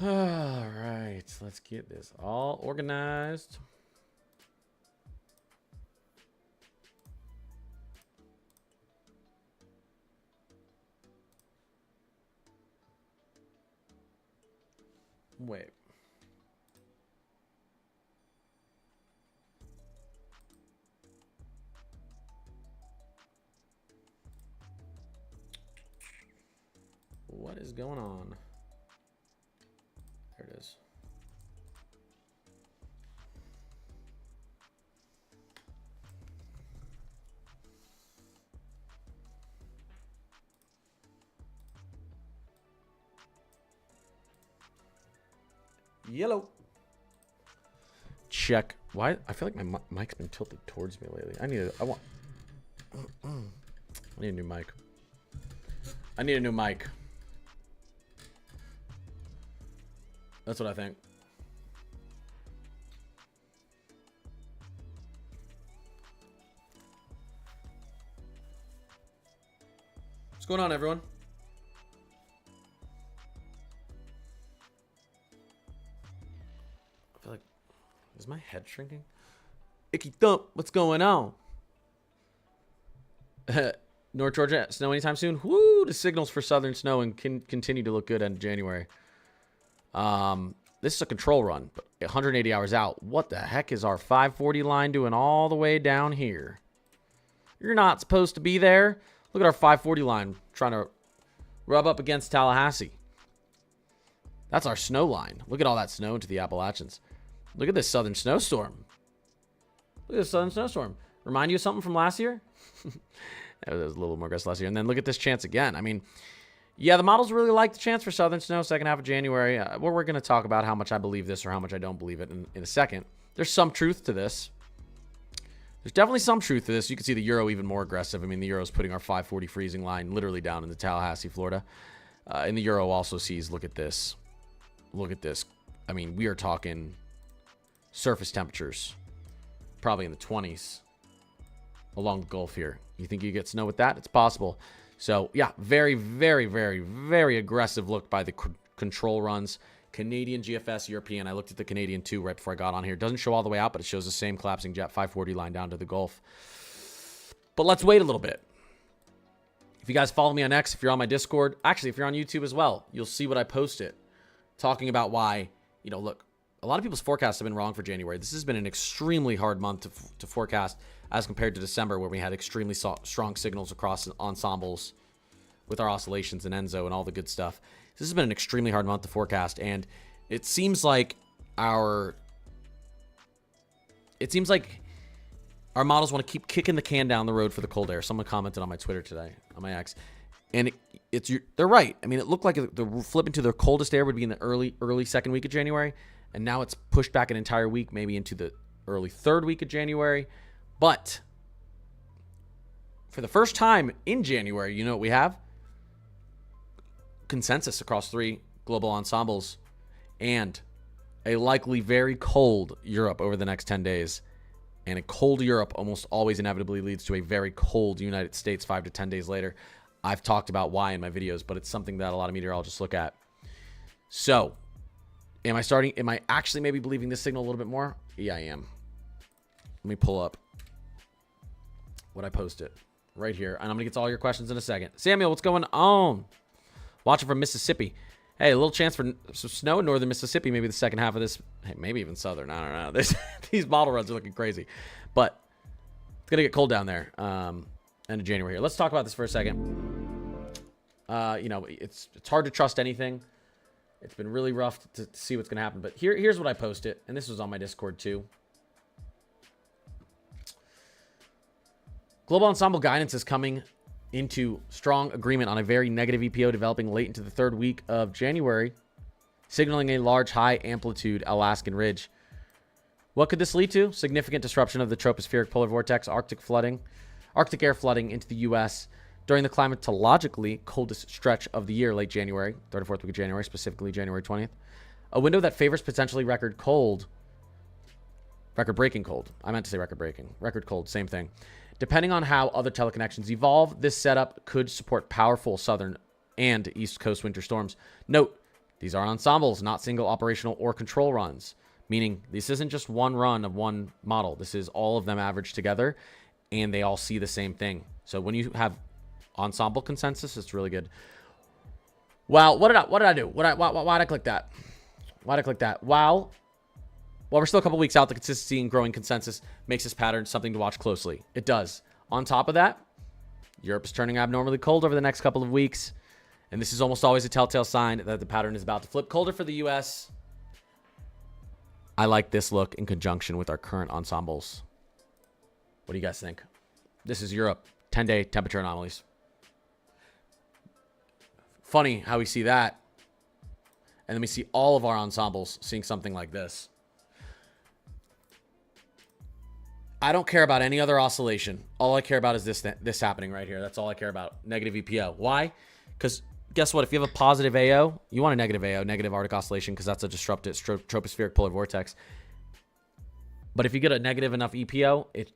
All right, let's get this all organized. Wait. What is going on? There it is. Yellow. Check. Why? I feel like my mic's been tilted towards me lately. I need a new mic. I need a new mic. That's what I think. What's going on, everyone? I feel like, is my head shrinking? Icky thump, what's going on? North Georgia, snow anytime soon? Woo, the signals for southern snow and can continue to look good in January. This is a control run, but 180 hours out. What the heck is our 540 line doing all the way down here? You're not supposed to be there. Look at our 540 line trying to rub up against Tallahassee. That's our snow line. Look at all that snow into the Appalachians. Look at this southern snowstorm. Look at this southern snowstorm. Remind you of something from last year? That was a little more aggressive last year. And then look at this chance again. I mean, yeah, the models really like the chance for southern snow second half of January. We're going to talk about how much I believe this or how much I don't believe it in a second. There's some truth to this. There's definitely some truth to this. You can see the Euro even more aggressive. I mean, the Euro's putting our 540 freezing line literally down in the Tallahassee, Florida. And the Euro also sees, look at this. Look at this. I mean, we are talking surface temperatures probably in the 20s along the Gulf here. You think you get snow with that? It's possible. So, yeah, very, very, very, very aggressive look by the control runs. Canadian GFS, European. I looked at the Canadian too right before I got on here. It doesn't show all the way out, but it shows the same collapsing jet 540 line down to the Gulf. But let's wait a little bit. If you guys follow me on X, if you're on my Discord, actually, if you're on YouTube as well, you'll see what I posted talking about why, you know, look, a lot of people's forecasts have been wrong for January. This has been an extremely hard month to forecast as compared to December, where we had extremely strong signals across ensembles with our oscillations and Enzo and all the good stuff. This has been an extremely hard month to forecast, and it seems like our models want to keep kicking the can down the road for the cold air. Someone commented on my Twitter today, on my X, and they're right. I mean, it looked like the flip into the coldest air would be in the early second week of January, and now it's pushed back an entire week, maybe into the early third week of January. But for the first time in January, you know what we have? Consensus across 3 global ensembles and a likely very cold Europe over the next 10 days. And a cold Europe almost always inevitably leads to a very cold United States 5 to 10 days later. I've talked about why in my videos, but it's something that a lot of meteorologists look at. So, am I actually maybe believing this signal a little bit more? Yeah, I am. Let me pull up what I posted right here. And I'm going to get to all your questions in a second. Samuel, what's going on? Watching from Mississippi. Hey, a little chance for some snow in northern Mississippi, maybe the second half of this. Hey, maybe even southern. I don't know. These model runs are looking crazy. But it's going to get cold down there end of January here. Let's talk about this for a second. You know, it's hard to trust anything. It's been really rough to see what's going to happen. But here's what I posted. And this was on my Discord too. Global Ensemble guidance is coming into strong agreement on a very negative EPO developing late into the third week of January, signaling a large high amplitude Alaskan ridge. What could this lead to? Significant disruption of the tropospheric polar vortex, Arctic air flooding into the U.S. during the climatologically coldest stretch of the year, late January, 3rd and 4th week of January, specifically January 20th. A window that favors potentially record-breaking cold. I meant to say record-breaking. Record cold, same thing. Depending on how other teleconnections evolve, this setup could support powerful southern and east coast winter storms. Note, These are ensembles, not single operational or control runs, meaning this isn't just one run of one model. This is all of them averaged together, and they all see the same thing. So when you have ensemble consensus, it's really good. Wow, what did I do? Why did I click that? Why did I click that? Wow. Well, we're still a couple weeks out. The consistency and growing consensus makes this pattern something to watch closely. It does. On top of that, Europe is turning abnormally cold over the next couple of weeks. And this is almost always a telltale sign that the pattern is about to flip colder for the U.S. I like this look in conjunction with our current ensembles. What do you guys think? This is Europe. 10-day temperature anomalies. Funny how we see that. And then we see all of our ensembles seeing something like this. I don't care about any other oscillation. All I care about is this happening right here. That's all I care about. Negative EPO. Why? Because guess what? If you have a positive AO, you want a negative AO, negative Arctic oscillation, because that's a disrupted tropospheric polar vortex. But if you get a negative enough EPO,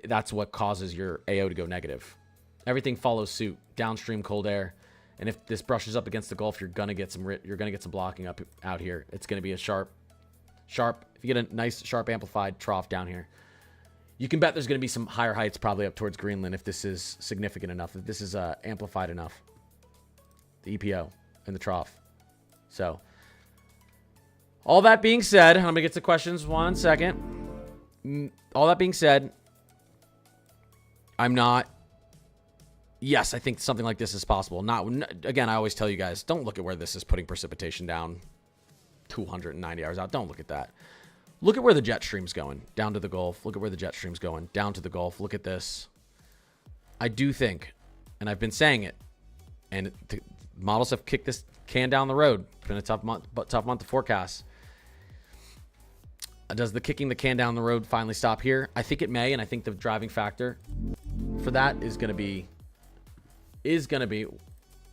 that's what causes your AO to go negative. Everything follows suit. Downstream cold air. And if this brushes up against the Gulf, you're gonna get some blocking up out here. It's gonna be a sharp. If you get a nice sharp amplified trough down here, you can bet there's gonna be some higher heights probably up towards Greenland if this is significant enough. If this is amplified enough, the EPO and the trough. So, all that being said, I'm gonna get to questions 1 second. All that being said, I'm not. Yes, I think something like this is possible. Again, I always tell you guys, don't look at where this is putting precipitation down 290 hours out. Don't look at that. Look at where the jet stream's going. Down to the Gulf. Look at where the jet stream's going. Down to the Gulf. Look at this. I do think, and I've been saying it, and the models have kicked this can down the road. It's been a tough month to forecast. Does the kicking the can down the road finally stop here? I think it may, and I think the driving factor for that is going to be,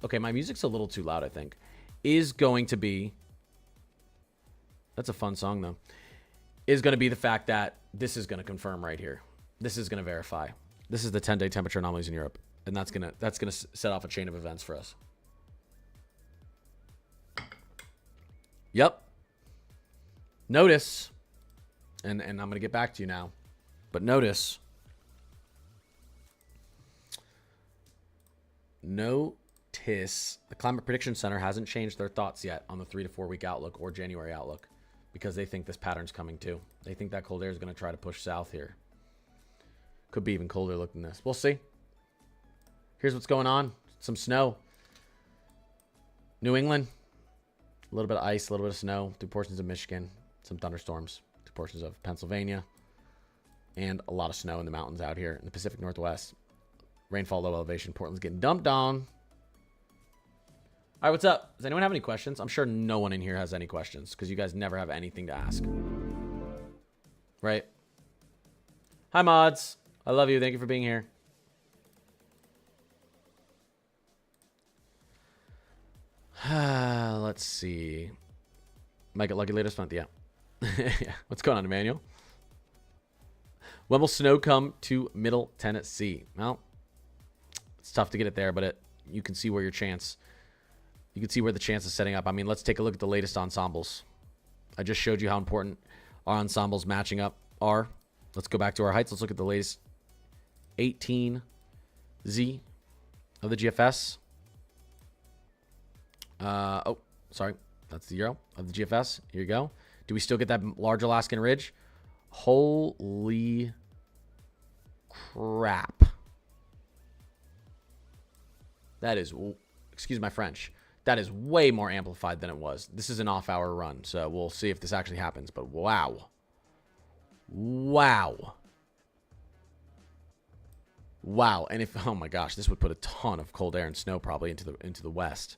okay, my music's a little too loud, I think, is going to be, that's a fun song though, is going to be the fact that this is going to confirm right here. This is going to verify. This is the 10-day temperature anomalies in Europe, and that's going to set off a chain of events for us. Yep. Notice, and I'm going to get back to you now, but notice, the Climate Prediction Center hasn't changed their thoughts yet on the 3 to 4 week outlook or January outlook, because they think this pattern's coming too. They think that cold air is going to try to push south here. Could be even colder looking than this. We'll see. Here's what's going on. Some snow. New England. A little bit of ice, a little bit of snow. 2 portions of Michigan. Some thunderstorms. 2 portions of Pennsylvania. And a lot of snow in the mountains out here in the Pacific Northwest. Rainfall low elevation. Portland's getting dumped on. All right, what's up? Does anyone have any questions? I'm sure no one in here has any questions because you guys never have anything to ask. Right? Hi, mods. I love you. Thank you for being here. Let's see. Might get lucky later this month. Yeah. Yeah. What's going on, Emmanuel? When will snow come to Middle Tennessee? Well, it's tough to get it there, but you can see where your chance. You can see where the chance is setting up. I mean, let's take a look at the latest ensembles. I just showed you how important our ensembles matching up are. Let's go back to our heights. Let's look at the latest 18Z of the GFS. Oh, sorry. That's the Euro of the GFS. Here you go. Do we still get that large Alaskan ridge? Holy crap. That is, excuse my French, that is way more amplified than it was. This is an off-hour run, so we'll see if this actually happens. But wow. Wow. Wow. And if, oh my gosh, this would put a ton of cold air and snow probably into the west.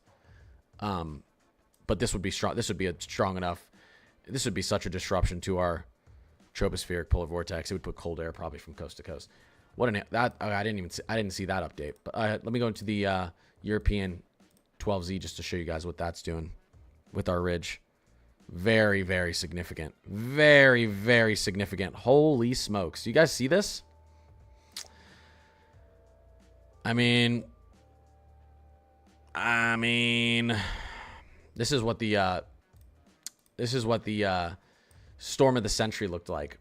But this would be strong. This would be a strong enough. This would be such a disruption to our tropospheric polar vortex. It would put cold air probably from coast to coast. What an I didn't see that update. But let me go into the European 12Z just to show you guys what that's doing with our ridge. Very, very significant. Very, very significant. Holy smokes. You guys see this? I mean, This is what the storm of the century looked like.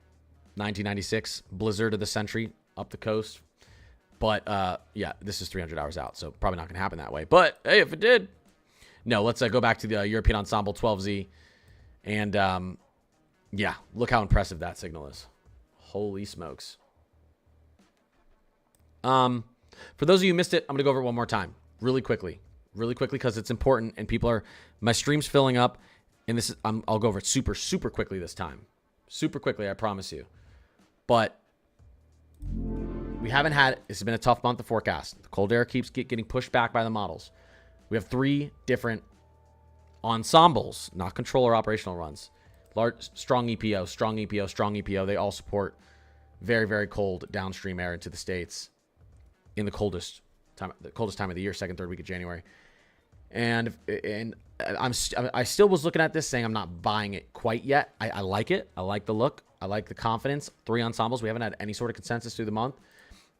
1996 blizzard of the century up the coast. But yeah, this is 300 hours out, so probably not going to happen that way. But hey, if it did, no. Let's go back to the European Ensemble 12Z, and yeah, look how impressive that signal is. Holy smokes! For those of you who missed it, I'm going to go over it one more time, really quickly, because it's important, and my stream's filling up, and I'll go over it super quickly this time, super quickly, I promise you. But we haven't had, it's been a tough month of forecast. The cold air keeps getting pushed back by the models. We have 3 different ensembles, not controller operational runs. Large, strong EPO, strong EPO, strong EPO. They all support very, very cold downstream air into the States in the coldest time of the year, second, third week of January. And I still was looking at this saying I'm not buying it quite yet. I like it. I like the look. I like the confidence. 3 ensembles. We haven't had any sort of consensus through the month.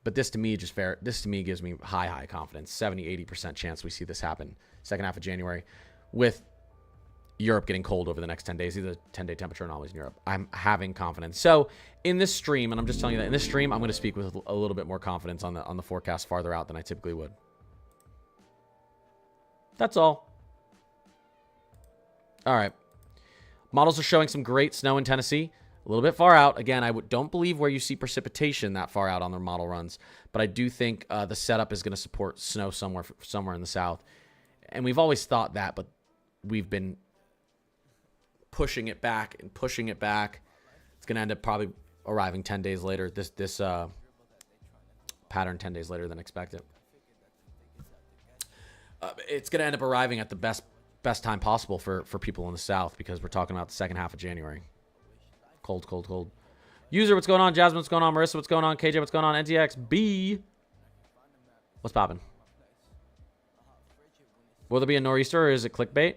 But this to me gives me high confidence. 70-80% chance we see this happen second half of January, with Europe getting cold over the next 10 days. Either 10-day temperature anomalies in Europe. I'm having confidence. So in this stream, and I'm just telling you that in this stream, I'm going to speak with a little bit more confidence on the forecast farther out than I typically would. That's all. All right. Models are showing some great snow in Tennessee. A little bit far out. Again, don't believe where you see precipitation that far out on their model runs. But I do think the setup is going to support snow somewhere in the south. And we've always thought that, but we've been pushing it back and pushing it back. It's going to end up probably arriving 10 days later. This pattern 10 days later than expected. It's going to end up arriving at the best time possible for people in the south, because we're talking about the second half of January. Cold. User, what's going on? Jasmine, what's going on? Marissa, what's going on? KJ, what's going on? NTXB, what's poppin'? Will there be a nor'easter, or is it clickbait?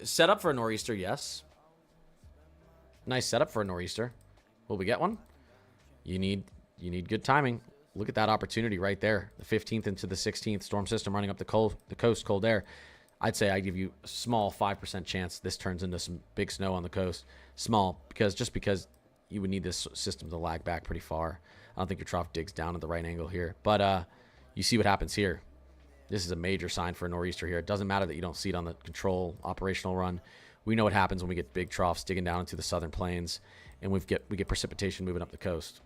Set up for a nor'easter, yes. Nice setup for a nor'easter. Will we get one? You need good timing. Look at that opportunity right there. The 15th into the 16th storm system running up the coast, cold air. I'd say I give you a small 5% chance this turns into some big snow on the coast. Small, because you would need this system to lag back pretty far. I don't think your trough digs down at the right angle here. But you see what happens here. This is a major sign for a nor'easter here. It doesn't matter that you don't see it on the control operational run. We know what happens when we get big troughs digging down into the southern plains, and we get precipitation moving up the coast.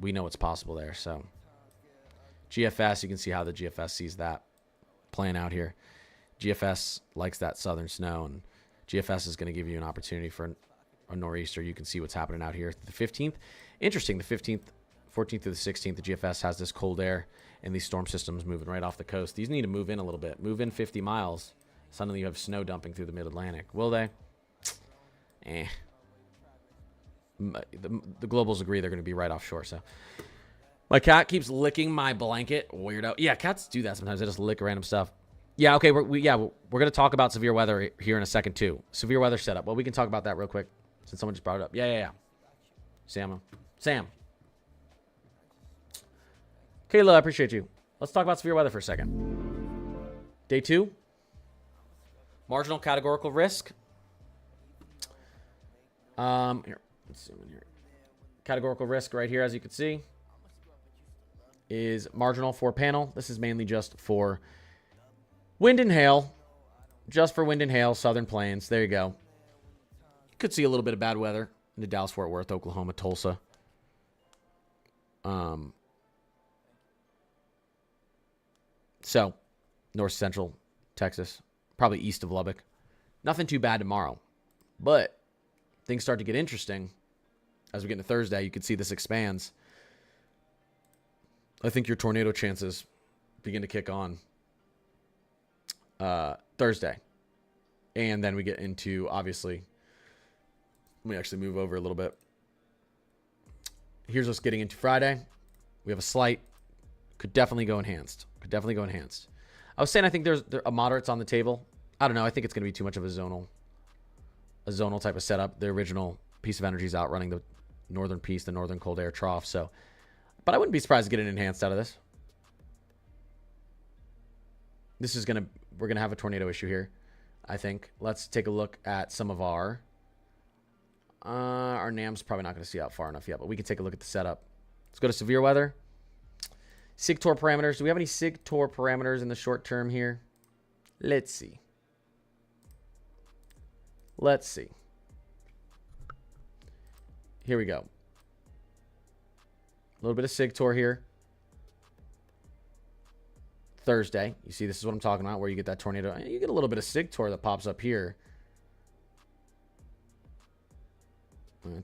We know it's possible there. So GFS, you can see how the GFS sees that playing out here. GFS likes that southern snow, and GFS is going to give you an opportunity for a nor'easter. You can see what's happening out here. The 15th, interesting, the 15th, 14th through the 16th, the GFS has this cold air and these storm systems moving right off the coast. These need to move in a little bit. Move in 50 miles. Suddenly you have snow dumping through the mid-Atlantic. Will they? The globals agree they're going to be right offshore. So my cat keeps licking my blanket. Weirdo. Yeah, cats do that sometimes. They just lick random stuff. Yeah, okay. We're going to talk about severe weather here in a second too. Severe weather setup. Well, we can talk about that real quick since someone just brought it up. Yeah. Sam. Kayla, I appreciate you. Let's talk about severe weather for a second. Day 2. Marginal categorical risk. Here, let's zoom in here. Categorical risk right here, as you can see, is marginal for panel. This is mainly just for wind and hail. Just for wind and hail, southern plains. There you go. You could see a little bit of bad weather in the Dallas, Fort Worth, Oklahoma, Tulsa. So, north central Texas, probably east of Lubbock. Nothing too bad tomorrow. But things start to get interesting as we get into Thursday. You can see this expands. I think your tornado chances begin to kick on Thursday. And then we get into, obviously, let me actually move over a little bit. Here's us getting into Friday. We have a slight, could definitely go enhanced. I was saying I think there's a moderate's on the table. I don't know. I think it's going to be too much of a zonal type of setup. The original piece of energy is outrunning the northern piece, the northern cold air trough. So, but I wouldn't be surprised to get an enhanced out of this. This is going to we're going to have a tornado issue here, I think. Let's take a look at some of our NAM's probably not going to see out far enough yet, but we can take a look at the setup. Let's go to severe weather. SIGTOR parameters. Do we have any SIGTOR parameters in the short term here? Let's see. Let's see. Here we go. A little bit of SIGTOR here. Thursday. You see, this is what I'm talking about, where you get that tornado. You get a little bit of SIGTOR that pops up here.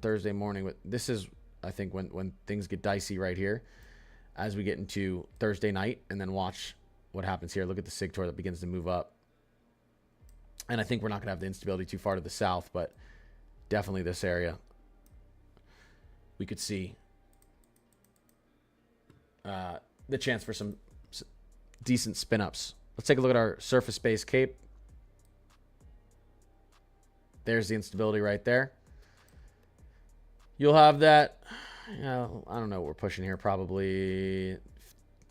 Thursday morning. This is, I think, when things get dicey right here. As we get into Thursday night, and then watch what happens here. Look at the SIGTOR that begins to move up. And I think we're not going to have the instability too far to the south, but definitely this area. We could see the chance for some decent spin-ups. Let's take a look at our surface-based cape. There's the instability right there. You'll have that, I don't know what we're pushing here, probably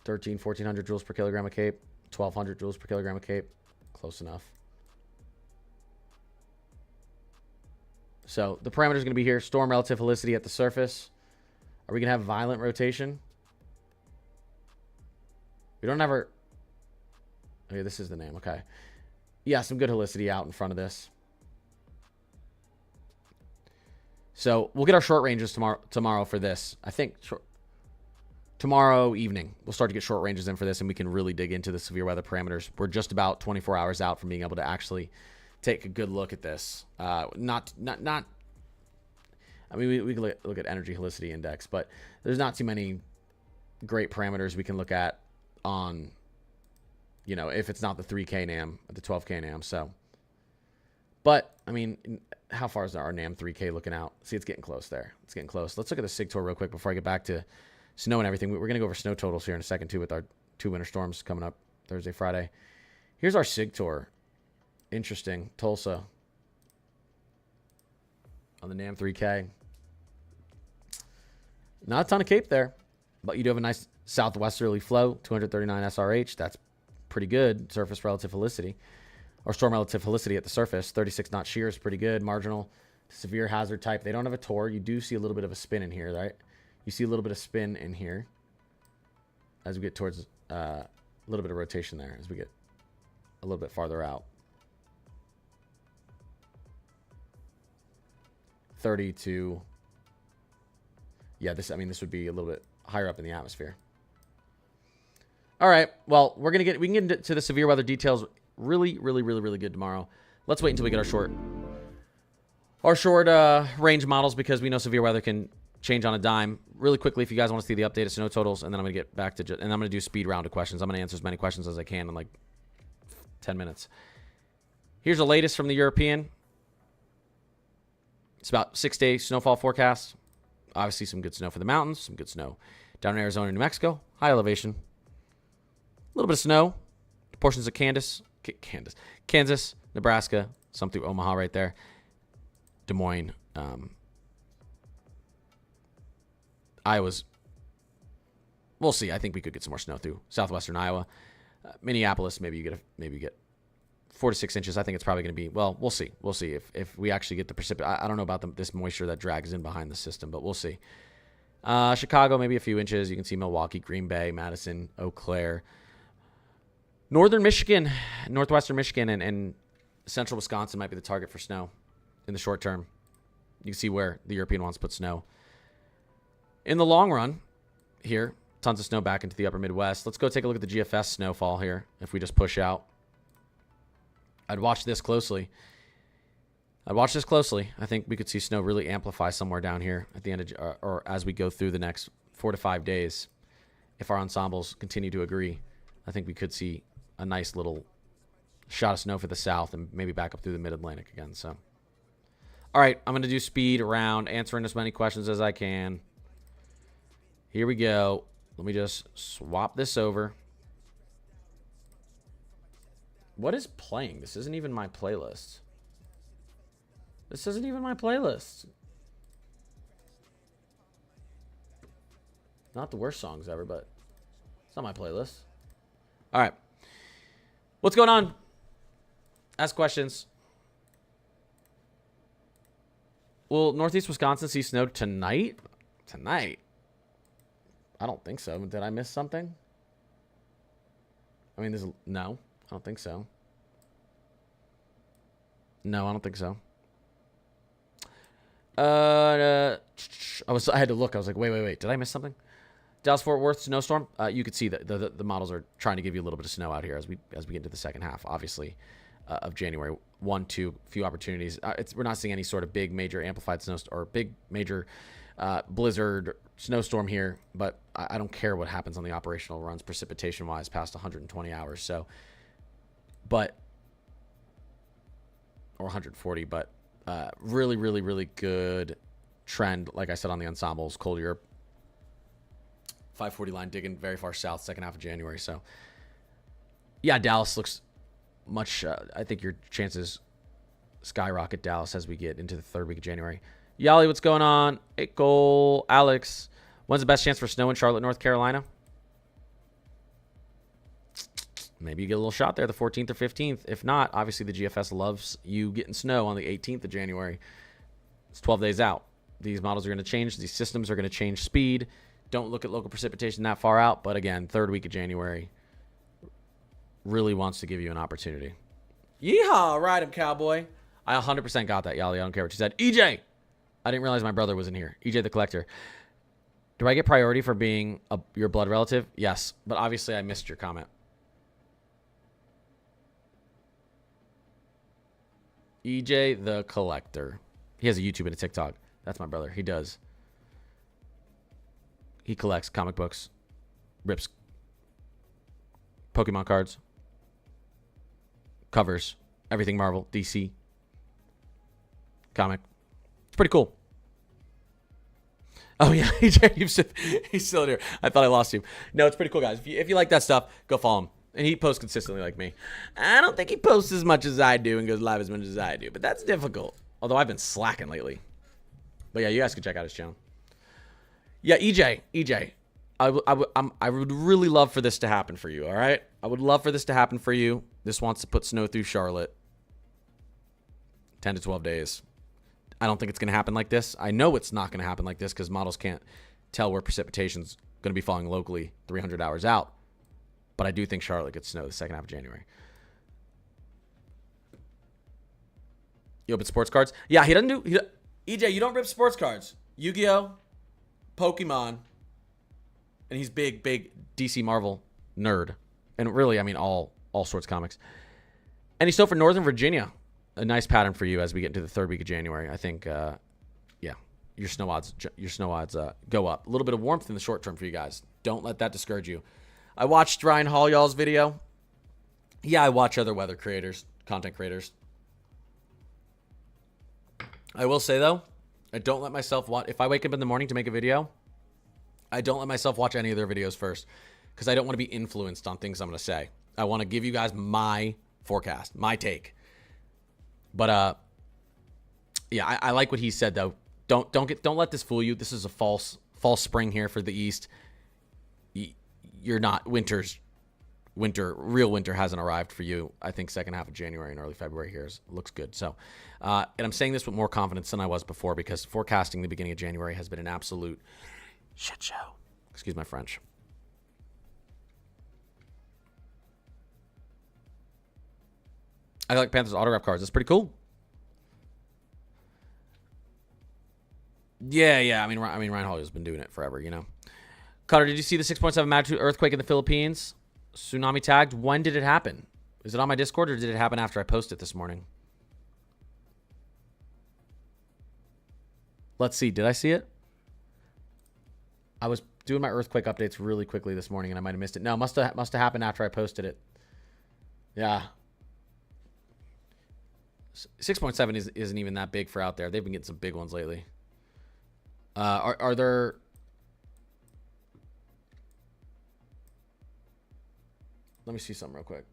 1,400 joules per kilogram of cape, 1,200 joules per kilogram of cape. Close enough. So the parameter is going to be here. Storm relative helicity at the surface. Are we going to have violent rotation? We don't have our... Okay, this is the name. Okay. Yeah, some good helicity out in front of this. So we'll get our short ranges tomorrow for this. I think tomorrow evening we'll start to get short ranges in for this, and we can really dig into the severe weather parameters. We're just about 24 hours out from being able to actually take a good look at this. I mean, we can look at energy helicity index, but there's not too many great parameters we can look at on, you know, if it's not the 3K NAM, the 12K NAM. So, but I mean, how far is our NAM 3K looking out? See, it's getting close there. It's getting close. Let's look at the SIGTOR real quick before I get back to snow and everything. We're going to go over snow totals here in a second too, with our 2 winter storms coming up Thursday, Friday. Here's our SIGTOR. Interesting. Tulsa on the NAM 3K. Not a ton of cape there, but you do have a nice southwesterly flow, 239 SRH. That's pretty good. Surface relative helicity, or storm relative helicity at the surface. 36 knot shear is pretty good. Marginal severe hazard type. They don't have a TOR. You do see a little bit of a spin in here, right? You see a little bit of spin in here as we get towards a little bit of rotation there as we get a little bit farther out. 32. Yeah, this would be a little bit higher up in the atmosphere. All right. Well, we can get into the severe weather details really good tomorrow. Let's wait until we get our short range models, because we know severe weather can change on a dime. Really quickly, if you guys want to see the updated snow totals, and then I'm going to get back to and I'm going to do speed round of questions. I'm going to answer as many questions as I can in like 10 minutes. Here's the latest from the European. It's about 6-day snowfall forecast. Obviously, some good snow for the mountains, some good snow down in Arizona and New Mexico. High elevation. A little bit of snow. Portions of Kansas, Nebraska, some through Omaha right there. Des Moines. Iowa's. We'll see. I think we could get some more snow through southwestern Iowa. Minneapolis, maybe you get 4 to 6 inches. I think it's probably going to be, well, we'll see. We'll see if we actually get the precipitation. I don't know about this moisture that drags in behind the system, but we'll see. Chicago, maybe a few inches. You can see Milwaukee, Green Bay, Madison, Eau Claire. Northern Michigan, northwestern Michigan, and central Wisconsin might be the target for snow in the short term. You can see where the European wants to put snow. In the long run, here, tons of snow back into the upper Midwest. Let's go take a look at the GFS snowfall here. If we just push out, I'd watch this closely. I think we could see snow really amplify somewhere down here at the end of, or as we go through the next 4 to 5 days. If our ensembles continue to agree, I think we could see a nice little shot of snow for the south and maybe back up through the mid-Atlantic again. So, all right, I'm going to do speed around, answering as many questions as I can. Here we go. Let me just swap this over. What is playing? This isn't even my playlist. Not the worst songs ever, but it's not my playlist. All right. What's going on? Ask questions. Will Northeast Wisconsin see snow tonight? Tonight? I don't think so. Did I miss something? I mean, no. I don't think so. No, I don't think so. I had to look. I was like, wait. Did I miss something? Dallas Fort Worth snowstorm. You could see that the models are trying to give you a little bit of snow out here as we get into the second half, obviously, of January. 1, 2, few opportunities. We're not seeing any sort of big major amplified snowstorm or big major blizzard snowstorm here, but I don't care what happens on the operational runs precipitation wise past 120 hours. So, but or 140, but really good trend. Like I said on the ensembles, cold Europe. 540 line digging very far south, second half of January. So, yeah, Dallas looks much. I think your chances skyrocket Dallas as we get into the third week of January. Yali, what's going on? Hey, Cole, Alex. When's the best chance for snow in Charlotte, North Carolina? Maybe you get a little shot there the 14th or 15th. If not, obviously the GFS loves you getting snow on the 18th of January. It's 12 days out. These models are going to change. These systems are going to change speed. Don't look at local precipitation that far out. But again, third week of January really wants to give you an opportunity. Yeehaw, ride him, cowboy. I 100% got that, Yali. I don't care what you said. EJ! I didn't realize my brother was in here. EJ the Collector. Do I get priority for being your blood relative? Yes, but obviously I missed your comment. EJ the Collector. He has a YouTube and a TikTok. That's my brother. He does. He collects comic books, rips Pokemon cards, covers, everything Marvel, DC, comic. It's pretty cool. Oh, yeah, he's still here. I thought I lost you. No, it's pretty cool, guys. If you like that stuff, go follow him. And he posts consistently like me. I don't think he posts as much as I do and goes live as much as I do, but that's difficult. Although I've been slacking lately. But yeah, you guys can check out his channel. Yeah, EJ, I would really love for this to happen for you, all right? I would love for this to happen for you. This wants to put snow through Charlotte. 10 to 12 days. I don't think it's going to happen like this. I know it's not going to happen like this because models can't tell where precipitation's going to be falling locally 300 hours out. But I do think Charlotte gets snow the second half of January. You open sports cards? Yeah, he doesn't do... EJ, you don't rip sports cards. Yu-Gi-Oh! Pokemon, and he's big DC Marvel nerd, and really, I mean, all sorts of comics. And he's still for Northern Virginia. A nice pattern for you as we get into the third week of January. I think, yeah, your snow odds go up. A little bit of warmth in the short term for you guys. Don't let that discourage you. I watched Ryan Hall y'all's video. Yeah, I watch other weather creators, content creators. I will say though, I don't let myself watch. If I wake up in the morning to make a video, I don't let myself watch any of their videos first because I don't want to be influenced on things I'm going to say. I want to give you guys my forecast, my take. But yeah, I like what he said though. Don't let this fool you. This is a false spring here for the East. You're not real winter hasn't arrived for you. I think second half of January and early February here looks good. So, and I'm saying this with more confidence than I was before because forecasting the beginning of January has been an absolute shit show. Excuse my French. I like Panthers autograph cards. That's pretty cool. Yeah. I mean, Ryan Hall has been doing it forever, you know. Cutter, did you see the 6.7 magnitude earthquake in the Philippines? Tsunami tagged. When did it happen? Is it on my Discord or did it happen after I posted this morning? Let's see. Did I see it? I was doing my earthquake updates really quickly this morning and I might have missed it. No, must have happened after I posted it. Yeah. 6.7 isn't even that big for out there. They've been getting some big ones lately. Are there... Let me see something real quick.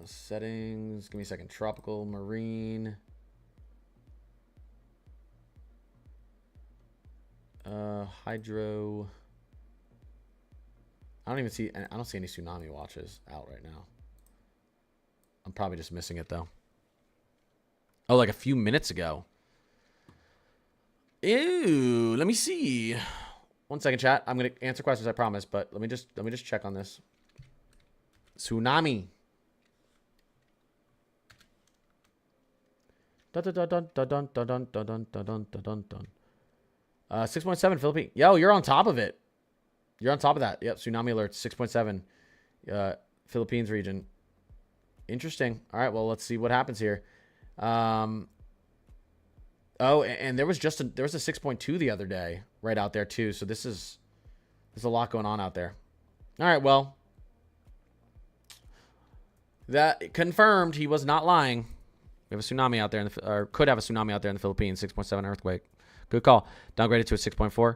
Settings. Give me a second. Tropical, marine. Hydro. I don't see any tsunami watches out right now. I'm probably just missing it, though. Oh, like a few minutes ago. Ew, let me see. 1 second, chat. I'm gonna answer questions, I promise, but let me just check on this. Tsunami. Dun dun dun dun dun dun dun dun dun dun dun dun. 6.7 Philippines. Yo, you're on top of it. You're on top of that. Yep, tsunami alerts 6.7. Philippines region. Interesting. All right, well, let's see what happens here. Oh, and there was a 6.2 the other day right out there too. So there's a lot going on out there. All right, well, that confirmed he was not lying. We have a tsunami out there or could have a tsunami out there in the Philippines. 6.7 earthquake. Good call. Downgraded to a 6.4.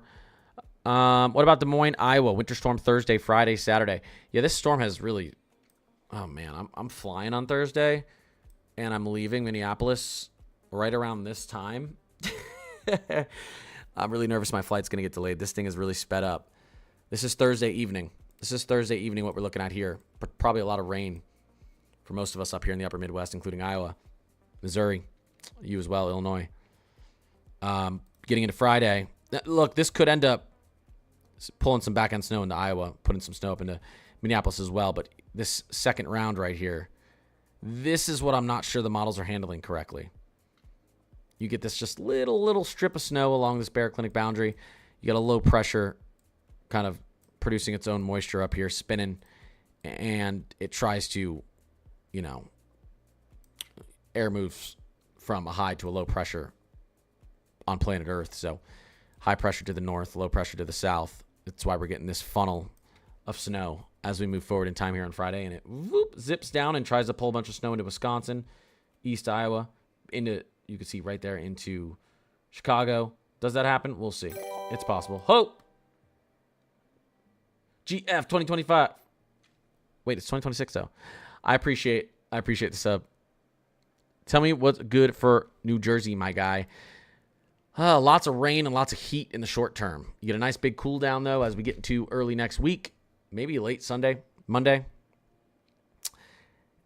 What about Des Moines, Iowa? Winter storm Thursday, Friday, Saturday. Yeah, this storm has really. Oh man, I'm flying on Thursday, and I'm leaving Minneapolis right around this time. I'm really nervous my flight's going to get delayed. This thing is really sped up. This is Thursday evening. What we're looking at here. Probably a lot of rain for most of us up here in the upper Midwest, including Iowa, Missouri, you as well, Illinois. Getting into Friday. Look, this could end up pulling some back-end snow into Iowa, putting some snow up into Minneapolis as well. But this second round right here, this is what I'm not sure the models are handling correctly. You get this just little strip of snow along this baroclinic boundary. You got a low pressure kind of producing its own moisture up here, spinning, and it tries to, air moves from a high to a low pressure on planet Earth. So high pressure to the north, low pressure to the south. That's why we're getting this funnel of snow as we move forward in time here on Friday. And it zips down and tries to pull a bunch of snow into Wisconsin, East Iowa, into, you can see right there, into Chicago. Does that happen? We'll see. It's possible. Hope! GF 2025. Wait, it's 2026 though. I appreciate the sub. Tell me what's good for New Jersey, my guy. Lots of rain and lots of heat in the short term. You get a nice big cool down, though, as we get into early next week. Maybe late Monday.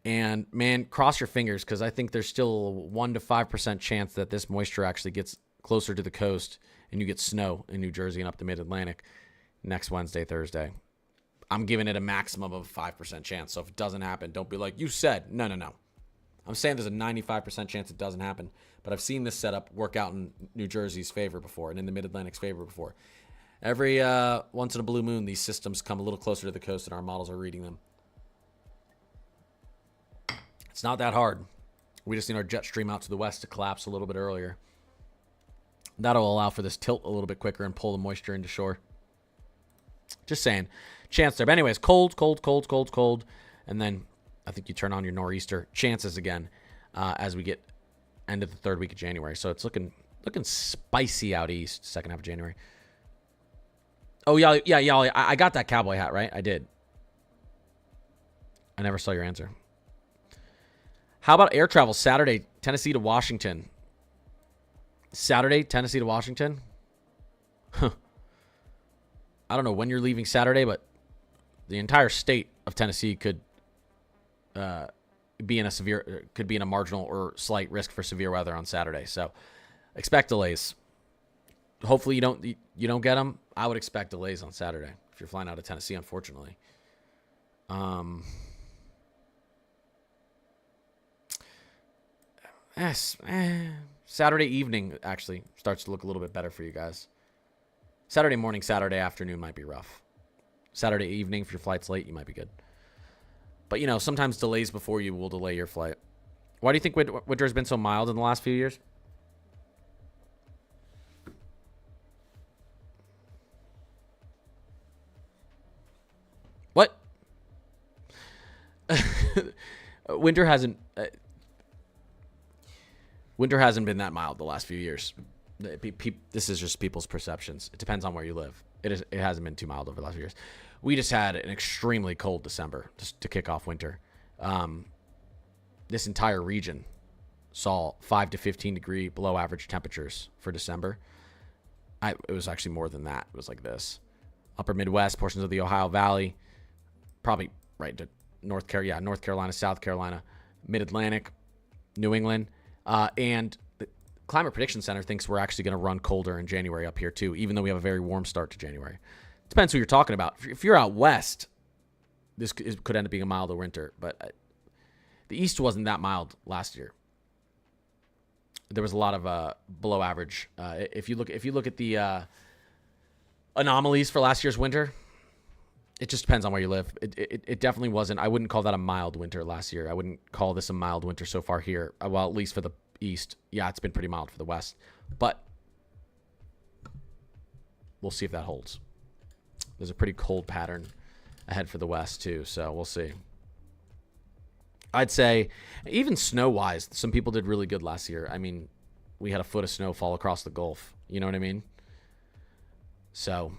And, man, cross your fingers, because I think there's still a 1 to 5% chance that this moisture actually gets closer to the coast and you get snow in New Jersey and up the mid-Atlantic next Wednesday, Thursday. I'm giving it a maximum of a 5% chance. So if it doesn't happen, don't be like, you said. No. I'm saying there's a 95% chance it doesn't happen. But I've seen this setup work out in New Jersey's favor before and in the Mid-Atlantic's favor before. Every once in a blue moon, these systems come a little closer to the coast and our models are reading them. It's not that hard. We just need our jet stream out to the west to collapse a little bit earlier. That'll allow for this tilt a little bit quicker and pull the moisture into shore. Just saying. Chance there. But anyways, cold. And then I think you turn on your nor'easter chances again as we get end of the third week of January. So it's looking spicy out east, second half of January. Oh, yeah, I got that cowboy hat, right? I did. I never saw your answer. How about air travel Saturday, Tennessee to Washington? Saturday, Tennessee to Washington? Huh. I don't know when you're leaving Saturday, but the entire state of Tennessee could be in a marginal or slight risk for severe weather on Saturday. So expect delays. Hopefully you don't get them. I would expect delays on Saturday if you're flying out of Tennessee, unfortunately. Saturday evening actually starts to look a little bit better for you guys. Saturday morning, Saturday afternoon might be rough. Saturday evening, if your flight's late, you might be good. But, sometimes delays before you will delay your flight. Why do you think winter has been so mild in the last few years? What? Winter hasn't been that mild the last few years. This is just people's perceptions. It depends on where you live. It hasn't been too mild over the last few years. We just had an extremely cold December just to kick off winter. This entire region saw 5 to 15 degree below average temperatures for December. It was actually more than that. It was like this. Upper Midwest, portions of the Ohio Valley, probably right to North Carolina, South Carolina, Mid-Atlantic, New England. And the Climate Prediction Center thinks we're actually going to run colder in January up here too, even though we have a very warm start to January. Depends who you're talking about. If you're out west, this could end up being a milder winter. But the east wasn't that mild last year. There was a lot of below average. If you look at the anomalies for last year's winter, it just depends on where you live. It definitely wasn't. I wouldn't call that a mild winter last year. I wouldn't call this a mild winter so far here. Well, at least for the east. Yeah, it's been pretty mild for the west. But we'll see if that holds. There's a pretty cold pattern ahead for the west too, so we'll see. I'd say even snow-wise, some people did really good last year. I mean, we had a foot of snow fall across the Gulf. You know what I mean? So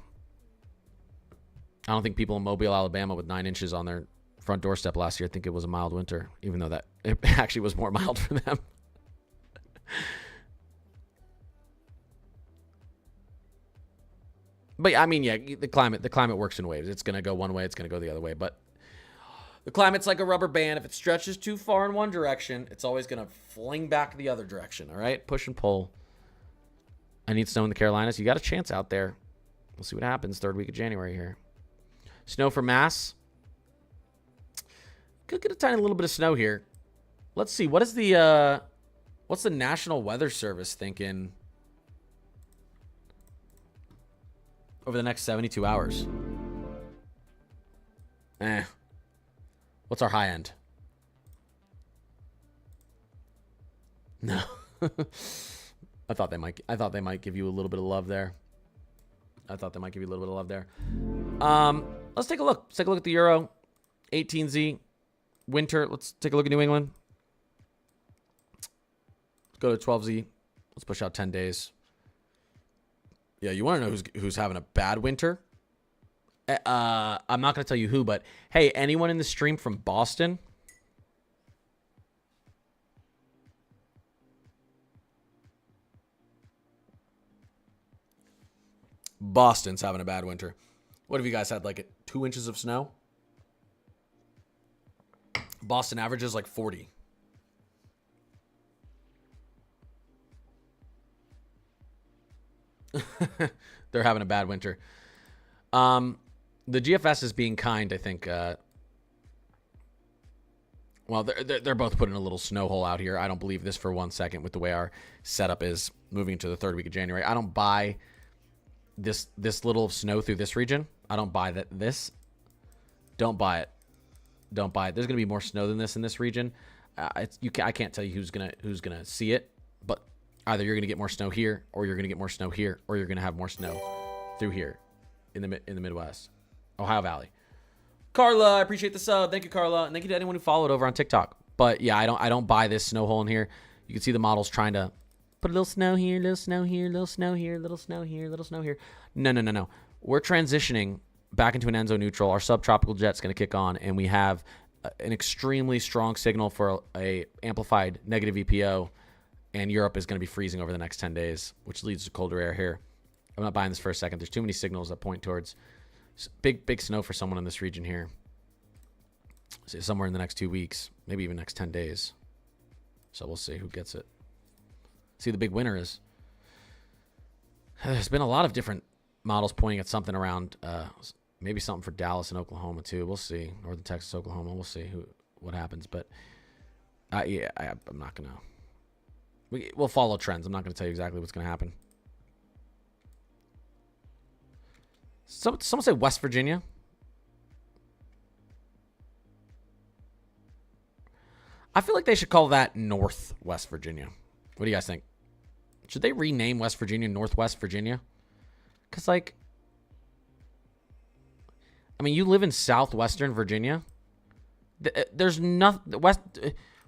I don't think people in Mobile, Alabama with 9 inches on their front doorstep last year think it was a mild winter, even though that it actually was more mild for them. But I mean, yeah, the climate works in waves. It's going to go one way, it's going to go the other way. But the climate's like a rubber band. If it stretches too far in one direction, it's always going to fling back the other direction. All right, push and pull. I need snow in the Carolinas. You got a chance out there. We'll see what happens 3rd week of January here. Snow for Mass. Could get a tiny little bit of snow here. Let's see. What's the National Weather Service thinking over the next 72 hours? What's our high end? No. I thought they might give you a little bit of love there. Let's take a look. Let's take a look at the Euro. 18Z. Winter. Let's take a look at New England. Let's go to 12Z. Let's push out 10 days. Yeah, you want to know who's having a bad winter? I'm not going to tell you who, but hey, anyone in the stream from Boston? Boston's having a bad winter. What have you guys had, like 2 inches of snow? Boston averages like 40. They're having a bad winter. The GFS is being kind, I think. Well, they're both putting a little snow hole out here. I don't believe this for 1 second with the way our setup is moving into the 3rd week of January. I don't buy this little snow through this region. I don't buy that. Don't buy it. Don't buy it. There's going to be more snow than this in this region. I can't tell you who's gonna see it, but either you're going to get more snow here, or you're going to get more snow here, or you're going to have more snow through here in the Midwest. Ohio Valley. Carla, I appreciate the sub. Thank you, Carla. And thank you to anyone who followed over on TikTok. But yeah, I don't buy this snow hole in here. You can see the models trying to put a little snow here, little snow here, little snow here, little snow here, little snow here. No. We're transitioning back into an Enso neutral. Our subtropical jet's going to kick on, and we have an extremely strong signal for a amplified negative EPO, and Europe is going to be freezing over the next 10 days, which leads to colder air here. I'm not buying this for a second. There's too many signals that point towards big snow for someone in this region here. So somewhere in the next 2 weeks, maybe even next 10 days. So we'll see who gets it. See, the big winner is. There's been a lot of different models pointing at something around, maybe something for Dallas and Oklahoma too. We'll see. Northern Texas, Oklahoma. We'll see what happens. But I'm not gonna. We'll follow trends. I'm not gonna tell you exactly what's gonna happen. Someone say West Virginia. I feel like they should call that North West Virginia. What do you guys think? Should they rename West Virginia Northwest Virginia? Because, like, I mean, you live in southwestern Virginia. There's nothing.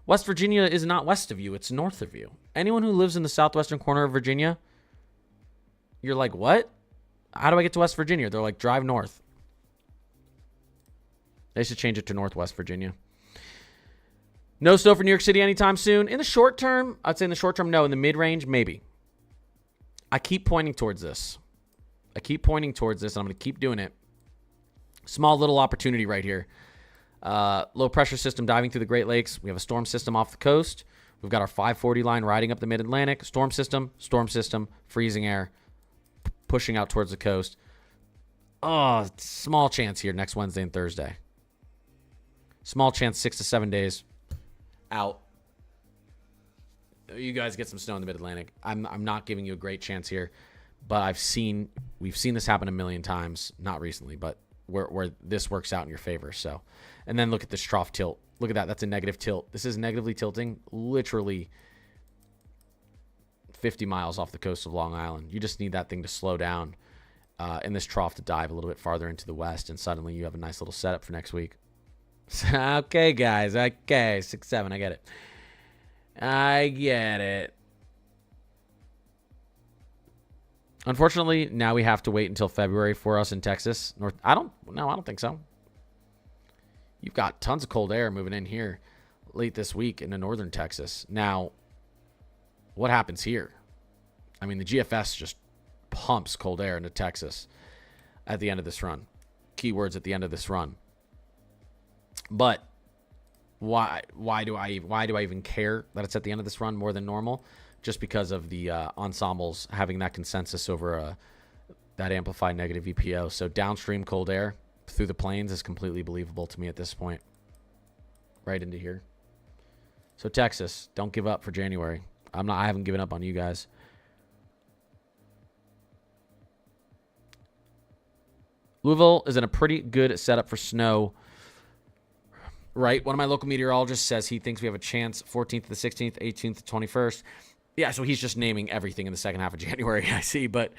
West Virginia is not west of you. It's north of you. Anyone who lives in the southwestern corner of Virginia, you're like, what? How do I get to West Virginia? They're like, drive north. They should change it to Northwest Virginia. No snow for New York City anytime soon. In the short term, I'd say in the short term, no. In the mid-range, maybe. I keep pointing towards this. And I'm going to keep doing it. Small little opportunity right here. Low pressure system diving through the Great Lakes. We have a storm system off the coast. We've got our 540 line riding up the mid-Atlantic. Storm system, freezing air, pushing out towards the coast. Oh, small chance here next Wednesday and Thursday. Small chance 6 to 7 days out. You guys get some snow in the mid-Atlantic. I'm not giving you a great chance here, but we've seen this happen a million times. Not recently, but where this works out in your favor. So, and then look at this trough tilt. Look at that. That's a negative tilt. This is negatively tilting literally 50 miles off the coast of Long Island. You just need that thing to slow down and this trough to dive a little bit farther into the west, and suddenly you have a nice little setup for next week. Okay, guys. Okay, 6-7. I get it. I get it. Unfortunately, now we have to wait until February for us in Texas. I don't think so. You've got tons of cold air moving in here late this week into northern Texas. Now, what happens here? I mean, the GFS just pumps cold air into Texas at the end of this run. Keywords at the end of this run. But why do I even care that it's at the end of this run more than normal? Just because of the ensembles having that consensus over that amplified negative EPO. So downstream cold air through the plains is completely believable to me at this point. Right into here. So Texas, don't give up for January. I haven't given up on you guys. Louisville is in a pretty good setup for snow. Right? One of my local meteorologists says he thinks we have a chance 14th to the 16th, 18th to 21st. Yeah, so he's just naming everything in the second half of January, I see. But,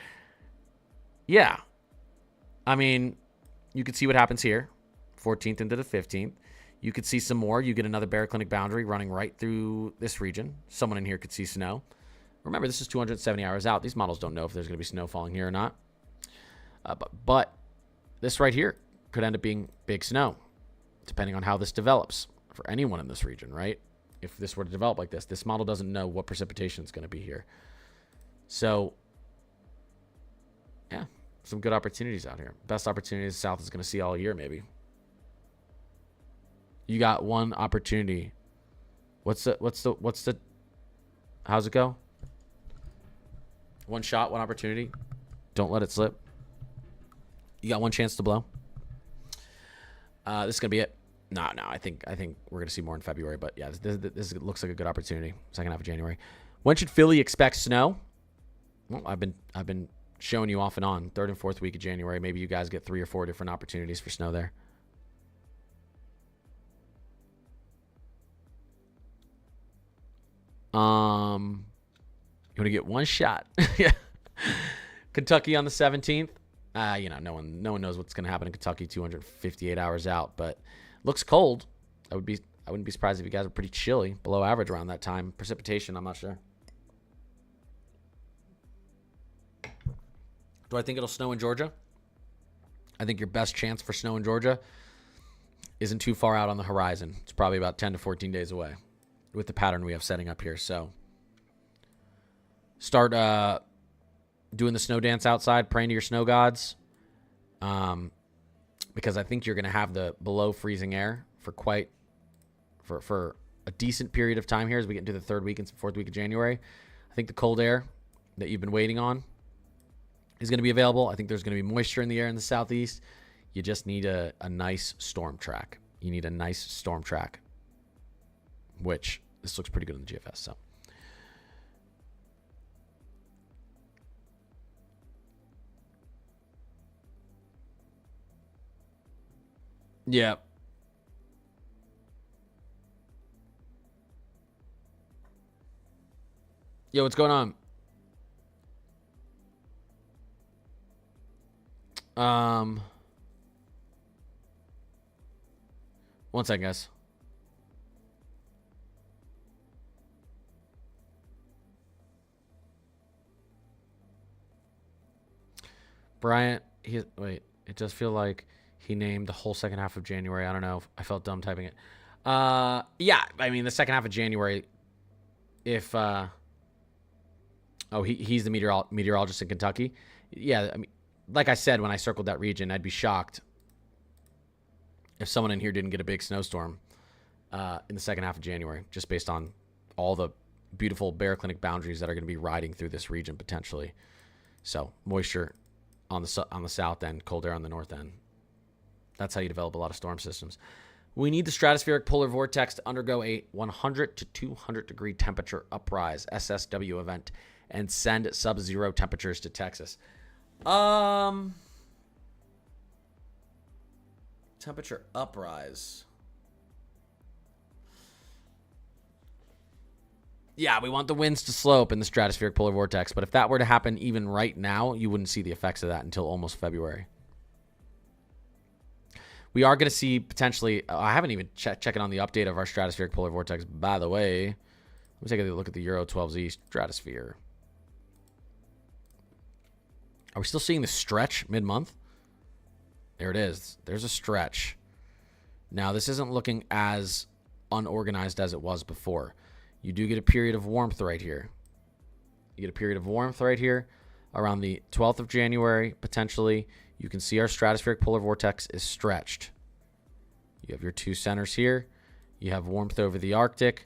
yeah. I mean, you could see what happens here. 14th into the 15th. You could see some more. You get another baroclinic boundary running right through this region. Someone in here could see snow. Remember, this is 270 hours out. These models don't know if there's going to be snow falling here or not. But this right here could end up being big snow, depending on how this develops for anyone in this region, right? If this were to develop like this model doesn't know what precipitation is going to be here. So, yeah, some good opportunities out here. Best opportunities the South is going to see all year, maybe. You got one opportunity. What's the, how's it go? One shot, one opportunity. Don't let it slip. You got one chance to blow. This is going to be it. No, I think we're going to see more in February. But, yeah, this looks like a good opportunity. Second half of January. When should Philly expect snow? Well, I've been showing you off and on. Third and fourth week of January. Maybe you guys get 3 or 4 different opportunities for snow there. You want to get one shot? Yeah. Kentucky on the 17th. No one knows what's going to happen in Kentucky 258 hours out, but looks cold. I wouldn't be surprised if you guys were pretty chilly, below average around that time. Precipitation, I'm not sure. Do I think it'll snow in Georgia? I think your best chance for snow in Georgia isn't too far out on the horizon. It's probably about 10 to 14 days away with the pattern we have setting up here. So start doing the snow dance outside, praying to your snow gods, because I think you're going to have the below freezing air for a decent period of time here as we get into the third week and fourth week of January. I think the cold air that you've been waiting on is going to be available. I think there's going to be moisture in the air in the southeast. You just need a nice storm track. You need a nice storm track, which this looks pretty good in the GFS. So. Yeah. Yo, what's going on? One second, guys. Bryant, it does feel like he named the whole second half of January. I don't know. I felt dumb typing it. Yeah, I mean, the second half of January, if, he's the meteorologist in Kentucky. Yeah, I mean, like I said, when I circled that region, I'd be shocked if someone in here didn't get a big snowstorm in the second half of January, just based on all the beautiful baroclinic boundaries that are going to be riding through this region potentially. So moisture on the south end, cold air on the north end. That's how you develop a lot of storm systems. We need the stratospheric polar vortex to undergo a 100 to 200 degree temperature uprise SSW event and send sub-zero temperatures to Texas. Temperature uprise. Yeah, we want the winds to slope in the stratospheric polar vortex, but if that were to happen even right now, you wouldn't see the effects of that until almost February. We are going to see potentially, I haven't even checking on the update of our stratospheric polar vortex, by the way. Let me take a look at the Euro 12Z stratosphere. Are we still seeing the stretch mid-month? There it is. There's a stretch. Now, this isn't looking as unorganized as it was before. You do get a period of warmth right here. You get a period of warmth right here around the 12th of January, potentially. You can see our stratospheric polar vortex is stretched. You have your two centers here. You have warmth over the Arctic.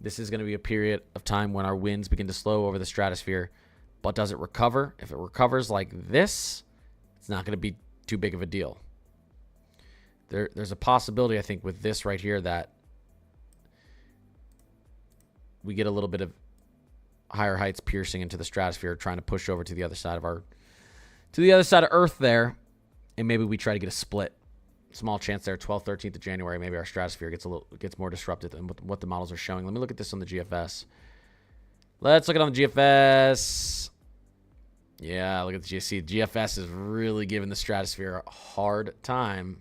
This is going to be a period of time when our winds begin to slow over the stratosphere. But does it recover? If it recovers like this, it's not going to be too big of a deal. There's a possibility, I think, with this right here that we get a little bit of higher heights piercing into the stratosphere, trying to push over to the other side of Earth there, and maybe we try to get a split. Small chance there, 12th, 13th of January, maybe our stratosphere gets more disrupted than what the models are showing. Let me look at this on the GFS. Let's look at it on the GFS. Yeah, look at the GSC. GFS is really giving the stratosphere a hard time.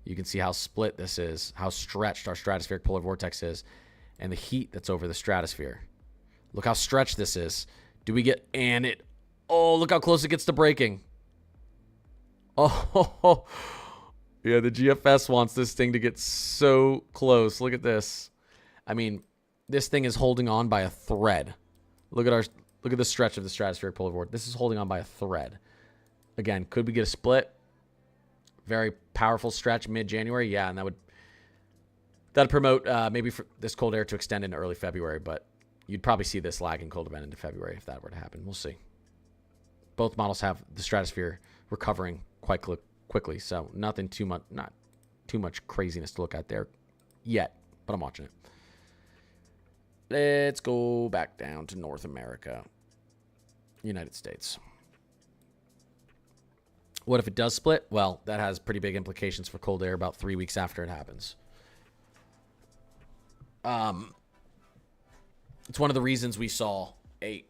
You can see how split this is, how stretched our stratospheric polar vortex is, and the heat that's over the stratosphere. Look how stretched this is. Do we get, oh, look how close it gets to breaking. Oh, yeah, the GFS wants this thing to get so close. Look at this. I mean, this thing is holding on by a thread. Look at the stretch of the stratospheric polar vortex. This is holding on by a thread. Again, could we get a split? Very powerful stretch mid-January. Yeah, and that'd promote maybe for this cold air to extend into early February, but you'd probably see this lagging cold event into February if that were to happen. We'll see. Both models have the stratosphere recovering quite quickly, so not too much craziness to look at there yet, but I'm watching it. Let's go back down to North America, United States. What if it does split? Well, that has pretty big implications for cold air about 3 weeks after it happens. It's one of the reasons we saw a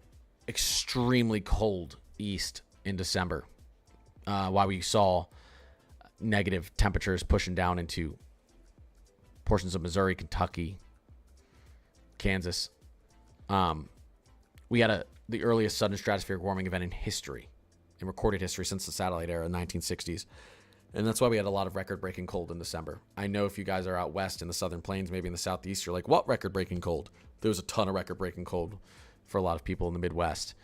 extremely cold east in December. Why we saw negative temperatures pushing down into portions of Missouri, Kentucky, Kansas. We had the earliest sudden stratospheric warming event in history, in recorded history since the satellite era in the 1960s. And that's why we had a lot of record-breaking cold in December. I know if you guys are out west in the southern plains, maybe in the southeast, you're like, what record-breaking cold? There was a ton of record-breaking cold for a lot of people in the Midwest,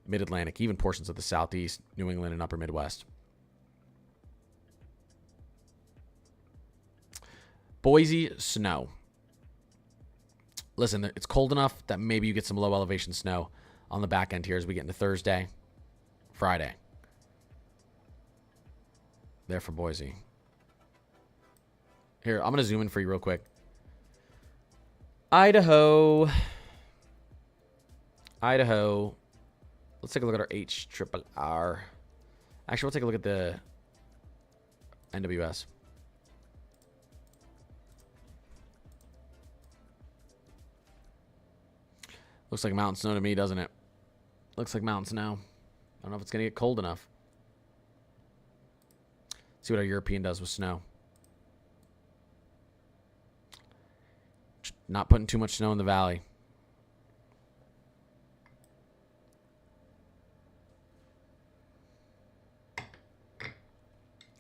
Mid-Atlantic, even portions of the southeast, New England, and upper Midwest. Boise, snow. Listen, it's cold enough that maybe you get some low elevation snow on the back end here as we get into Thursday, Friday. There for Boise. Here, I'm going to zoom in for you real quick. Idaho. Let's take a look at our HRRR. Actually, we'll take a look at the NWS. Looks like mountain snow to me, doesn't it? Looks like mountain snow. I don't know if it's going to get cold enough. See what our European does with snow. Not putting too much snow in the valley.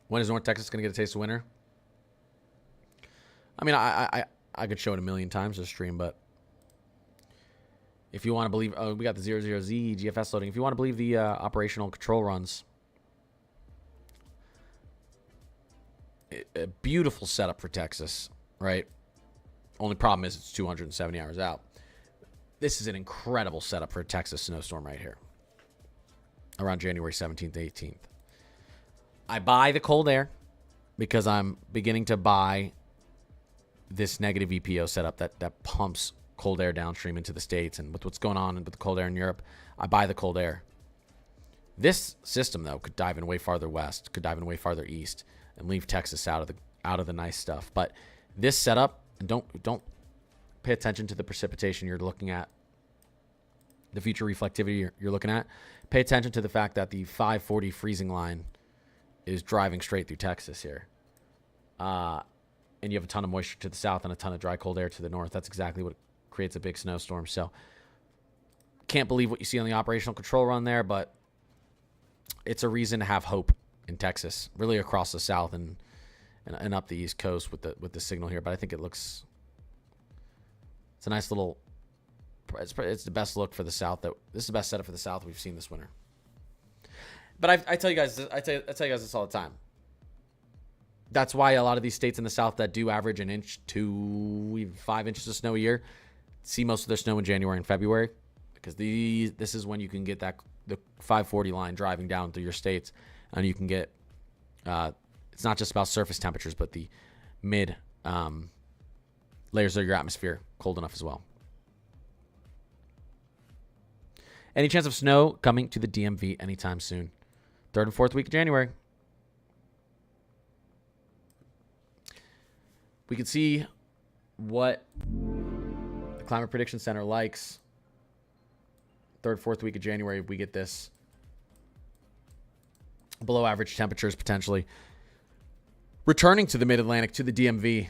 When is North Texas going to get a taste of winter? I mean, I could show it a million times this stream, but if you want to believe, we got the 00Z GFS loading. If you want to believe the operational control runs, a beautiful setup for Texas, right? Only problem is it's 270 hours out. This is an incredible setup for a Texas snowstorm right here. Around January 17th, 18th. I buy the cold air because I'm beginning to buy this negative EPO setup that pumps cold air downstream into the States. And with what's going on with the cold air in Europe, I buy the cold air. This system, though, could dive in way farther west, could dive in way farther east, and leave Texas out of the nice stuff. But this setup, and don't pay attention to the precipitation you're looking at, the future reflectivity you're looking at. Pay attention to the fact that the 540 freezing line is driving straight through Texas here. And you have a ton of moisture to the south and a ton of dry cold air to the north. That's exactly what creates a big snowstorm. So can't believe what you see on the operational control run there, but it's a reason to have hope in Texas, really across the south and up the East Coast with the signal here. But I think it's a nice little. It's the best look for the South. This is the best setup for the South we've seen this winter. But I tell you guys, I tell you guys this all the time. That's why a lot of these states in the South that do average an inch to even 5 inches of snow a year see most of their snow in January and February, because this is when you can get the 540 line driving down through your states, and you can get. It's not just about surface temperatures, but the mid layers of your atmosphere cold enough as well. Any chance of snow coming to the DMV anytime soon? 3rd and 4th week of January. We can see what the Climate Prediction Center likes. 3rd, 4th week of January, we get this below average temperatures potentially returning to the Mid-Atlantic, to the DMV.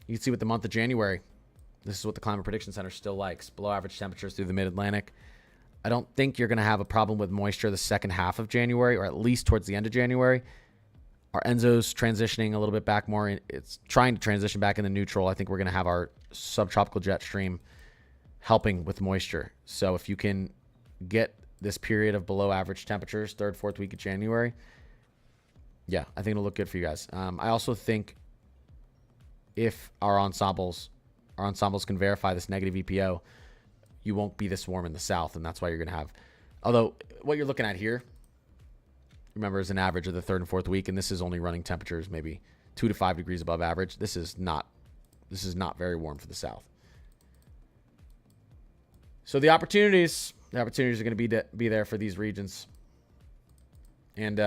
You can see what the month of January, this is what the Climate Prediction Center still likes. Below average temperatures through the Mid-Atlantic. I don't think you're going to have a problem with moisture the second half of January, or at least towards the end of January. Our Enzo's transitioning a little bit back more. It's trying to transition back into neutral. I think we're going to have our subtropical jet stream helping with moisture. So if you can get this period of below average temperatures, 3rd, 4th week of January, yeah, I think it'll look good for you guys. I also think if our ensembles can verify this negative EPO, you won't be this warm in the South, and that's why you're going to have. Although what you're looking at here, remember, is an average of the 3rd and 4th week, and this is only running temperatures maybe 2 to 5 degrees above average. This is not very warm for the South. So the opportunities are going to be there for these regions, and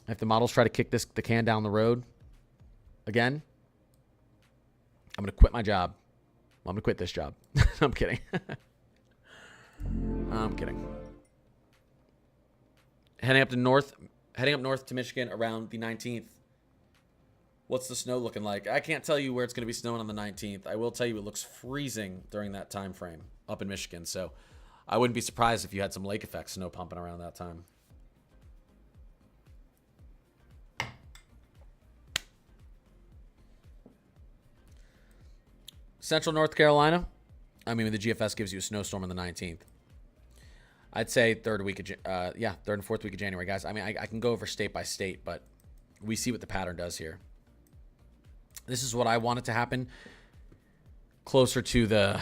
if the models try to kick the can down the road again, I'm going to quit my job. Well, I'm going to quit this job. I'm kidding. I'm kidding. Heading up north to Michigan around the 19th. What's the snow looking like? I can't tell you where it's going to be snowing on the 19th. I will tell you it looks freezing during that time frame up in Michigan. So I wouldn't be surprised if you had some lake effect snow pumping around that time. Central North Carolina, the GFS gives you a snowstorm on the 19th. I'd say 3rd and 4th week of January, guys. I can go over state by state, but we see what the pattern does here. This is what I want it to happen closer to the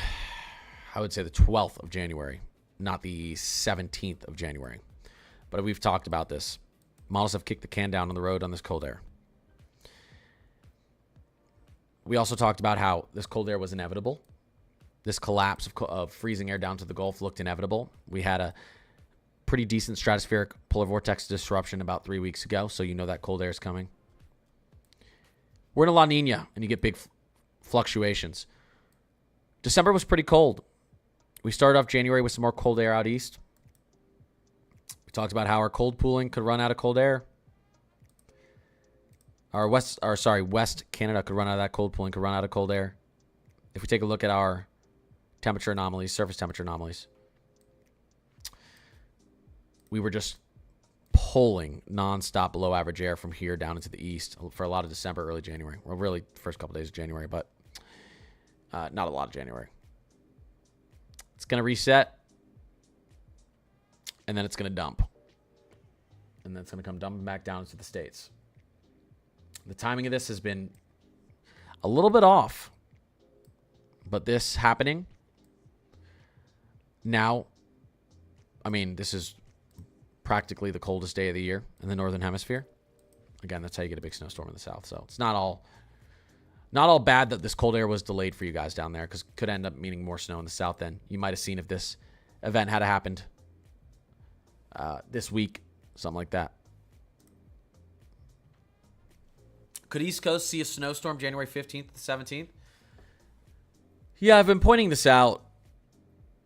12th of January, not the 17th of January. But we've talked about this. Models have kicked the can down on the road on this cold air. We also talked about how this cold air was inevitable. This collapse of freezing air down to the Gulf looked inevitable. We had a pretty decent stratospheric polar vortex disruption about 3 weeks ago, so you know that cold air is coming. We're in a La Nina, and you get big fluctuations. December was pretty cold. We started off January with some more cold air out east. We talked about how our cold pooling could run out of cold air. West Canada could run out of that cold pooling, could run out of cold air. If we take a look at our temperature anomalies, surface temperature anomalies, we were just pulling nonstop below average air from here down into the east for a lot of December, early January. Well, really, first couple days of January, but not a lot of January. It's going to reset, and then it's going to dump. And then it's going to come dumping back down into the States. The timing of this has been a little bit off. But this happening now, I mean, this is practically the coldest day of the year in the Northern Hemisphere. Again, that's how you get a big snowstorm in the south. So it's not all bad that this cold air was delayed for you guys down there, because it could end up meaning more snow in the south than you might have seen if this event had happened this week, something like that. Could East Coast see a snowstorm January 15th to 17th? Yeah, I've been pointing this out.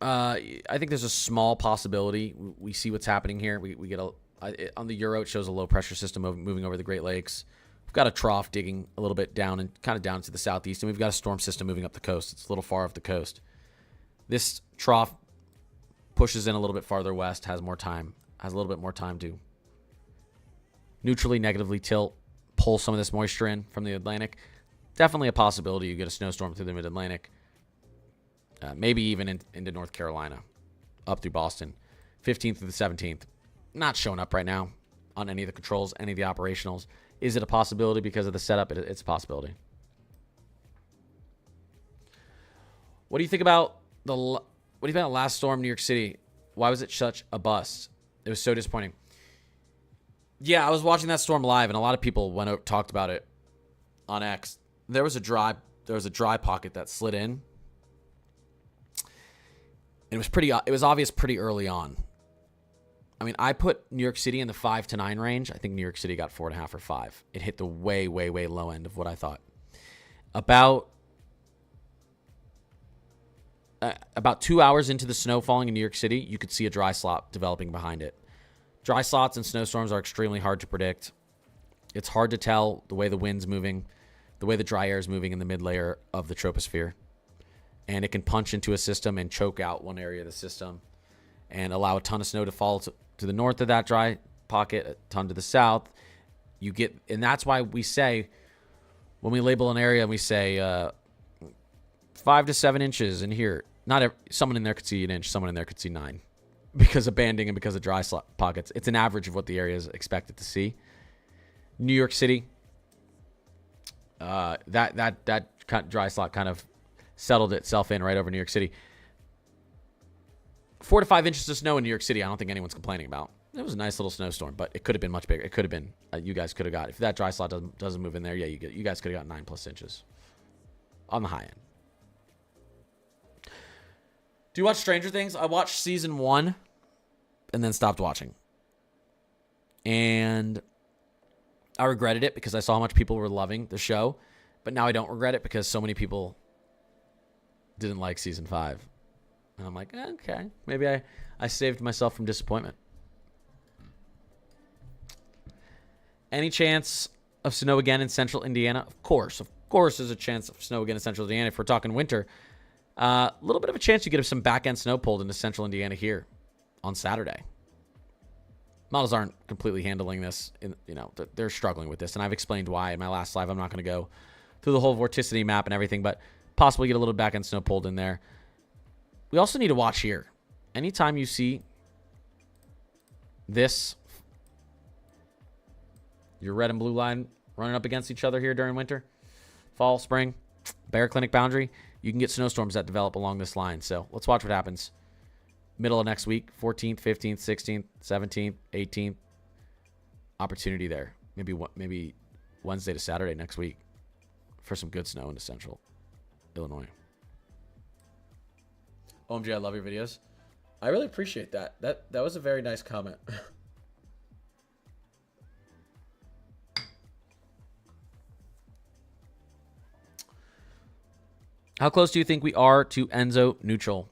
I think there's a small possibility. We see what's happening here. We get on the Euro, it shows a low pressure system moving over the Great Lakes. We've got a trough digging a little bit down and kind of down to the southeast, and we've got a storm system moving up the coast. It's a little far off the coast. This trough pushes in a little bit farther west, has a little bit more time to neutrally, negatively tilt, pull some of this moisture in from the Atlantic. Definitely a possibility you get a snowstorm through the mid-Atlantic. Maybe even into North Carolina, up through Boston, 15th through the 17th. Not showing up right now on any of the controls, any of the operationals. Is it a possibility because of the setup? It's a possibility. What do you think about the last storm in New York City? Why was it such a bust? It was so disappointing. Yeah, I was watching that storm live, and a lot of people talked about it on X. There was a dry pocket that slid in. It was obvious pretty early on. I mean, I put New York City in the 5 to 9 range. I think New York City got 4.5 or 5. It hit the way, way, way low end of what I thought. About 2 hours into the snow falling in New York City, you could see a dry slot developing behind it. Dry slots and snowstorms are extremely hard to predict. It's hard to tell the way the wind's moving, the way the dry air is moving in the mid layer of the troposphere. And it can punch into a system and choke out one area of the system and allow a ton of snow to fall to the north of that dry pocket, a ton to the south. And that's why we say, when we label an area and we say 5 to 7 inches in here, someone in there could see an inch, someone in there could see 9 because of banding and because of dry slot pockets. It's an average of what the area is expected to see. New York City, that dry slot kind of settled itself in right over New York City. 4 to 5 inches of snow in New York City, I don't think anyone's complaining about. It was a nice little snowstorm, but it could have been much bigger. It could have been, you guys could have got, if that dry slot doesn't move in there, yeah, you guys could have got 9+ inches on the high end. Do you watch Stranger Things? I watched season 1 and then stopped watching. And I regretted it because I saw how much people were loving the show, but now I don't regret it because so many people didn't like season 5. And I'm like, okay, maybe I saved myself from disappointment. Any chance of snow again in central Indiana? Of course there's a chance of snow again in central Indiana. If we're talking winter, a little bit of a chance you get some back-end snow pulled into central Indiana here on Saturday. Models aren't completely handling this. They're struggling with this, and I've explained why in my last live. I'm not going to go through the whole vorticity map and everything, but possibly get a little back-end snow pulled in there. We also need to watch here. Anytime you see this, your red and blue line running up against each other here during winter, fall, spring, Bear Clinic boundary, you can get snowstorms that develop along this line. So let's watch what happens. Middle of next week, 14th, 15th, 16th, 17th, 18th. Opportunity there. Maybe Wednesday to Saturday next week for some good snow into central Illinois. OMG, I love your videos. I really appreciate that. That was a very nice comment. How close do you think we are to Enzo neutral?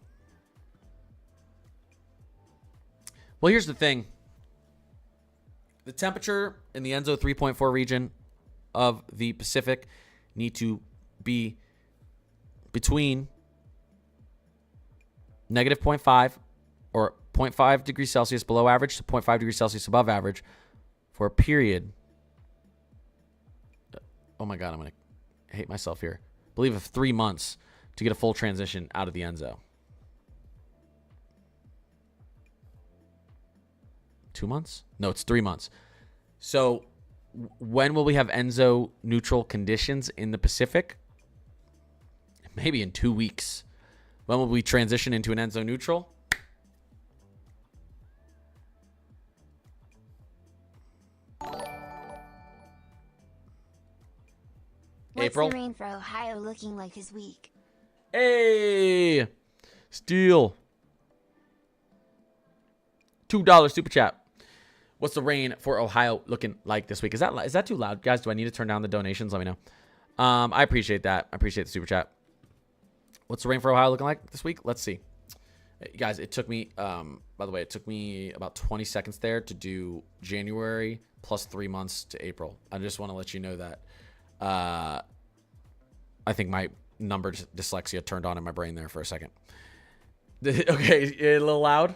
Well, here's the thing. The temperature in the Enzo 3.4 region of the Pacific need to be between negative 0.5 or 0.5 degrees Celsius below average to 0.5 degrees Celsius above average for a period. Oh my God, I'm going to hate myself here. I believe of 3 months to get a full transition out of the Enzo. 2 months? No, it's 3 months. So When will we have Enzo neutral conditions in the Pacific? Maybe in 2 weeks. When will we transition into an Enzo neutral? April. What's the rain for Ohio looking like this week? Hey, Steel. $2 super chat. What's the rain for Ohio looking like this week? Is that too loud, guys? Do I need to turn down the donations? Let me know. I appreciate that. I appreciate the super chat. What's the rain for Ohio looking like this week? Let's see. Guys, it took me, by the way, it took me about 20 seconds there to do January plus 3 months to April. I just want to let you know that. I think my number dyslexia turned on in my brain there for a second. Okay, a little loud.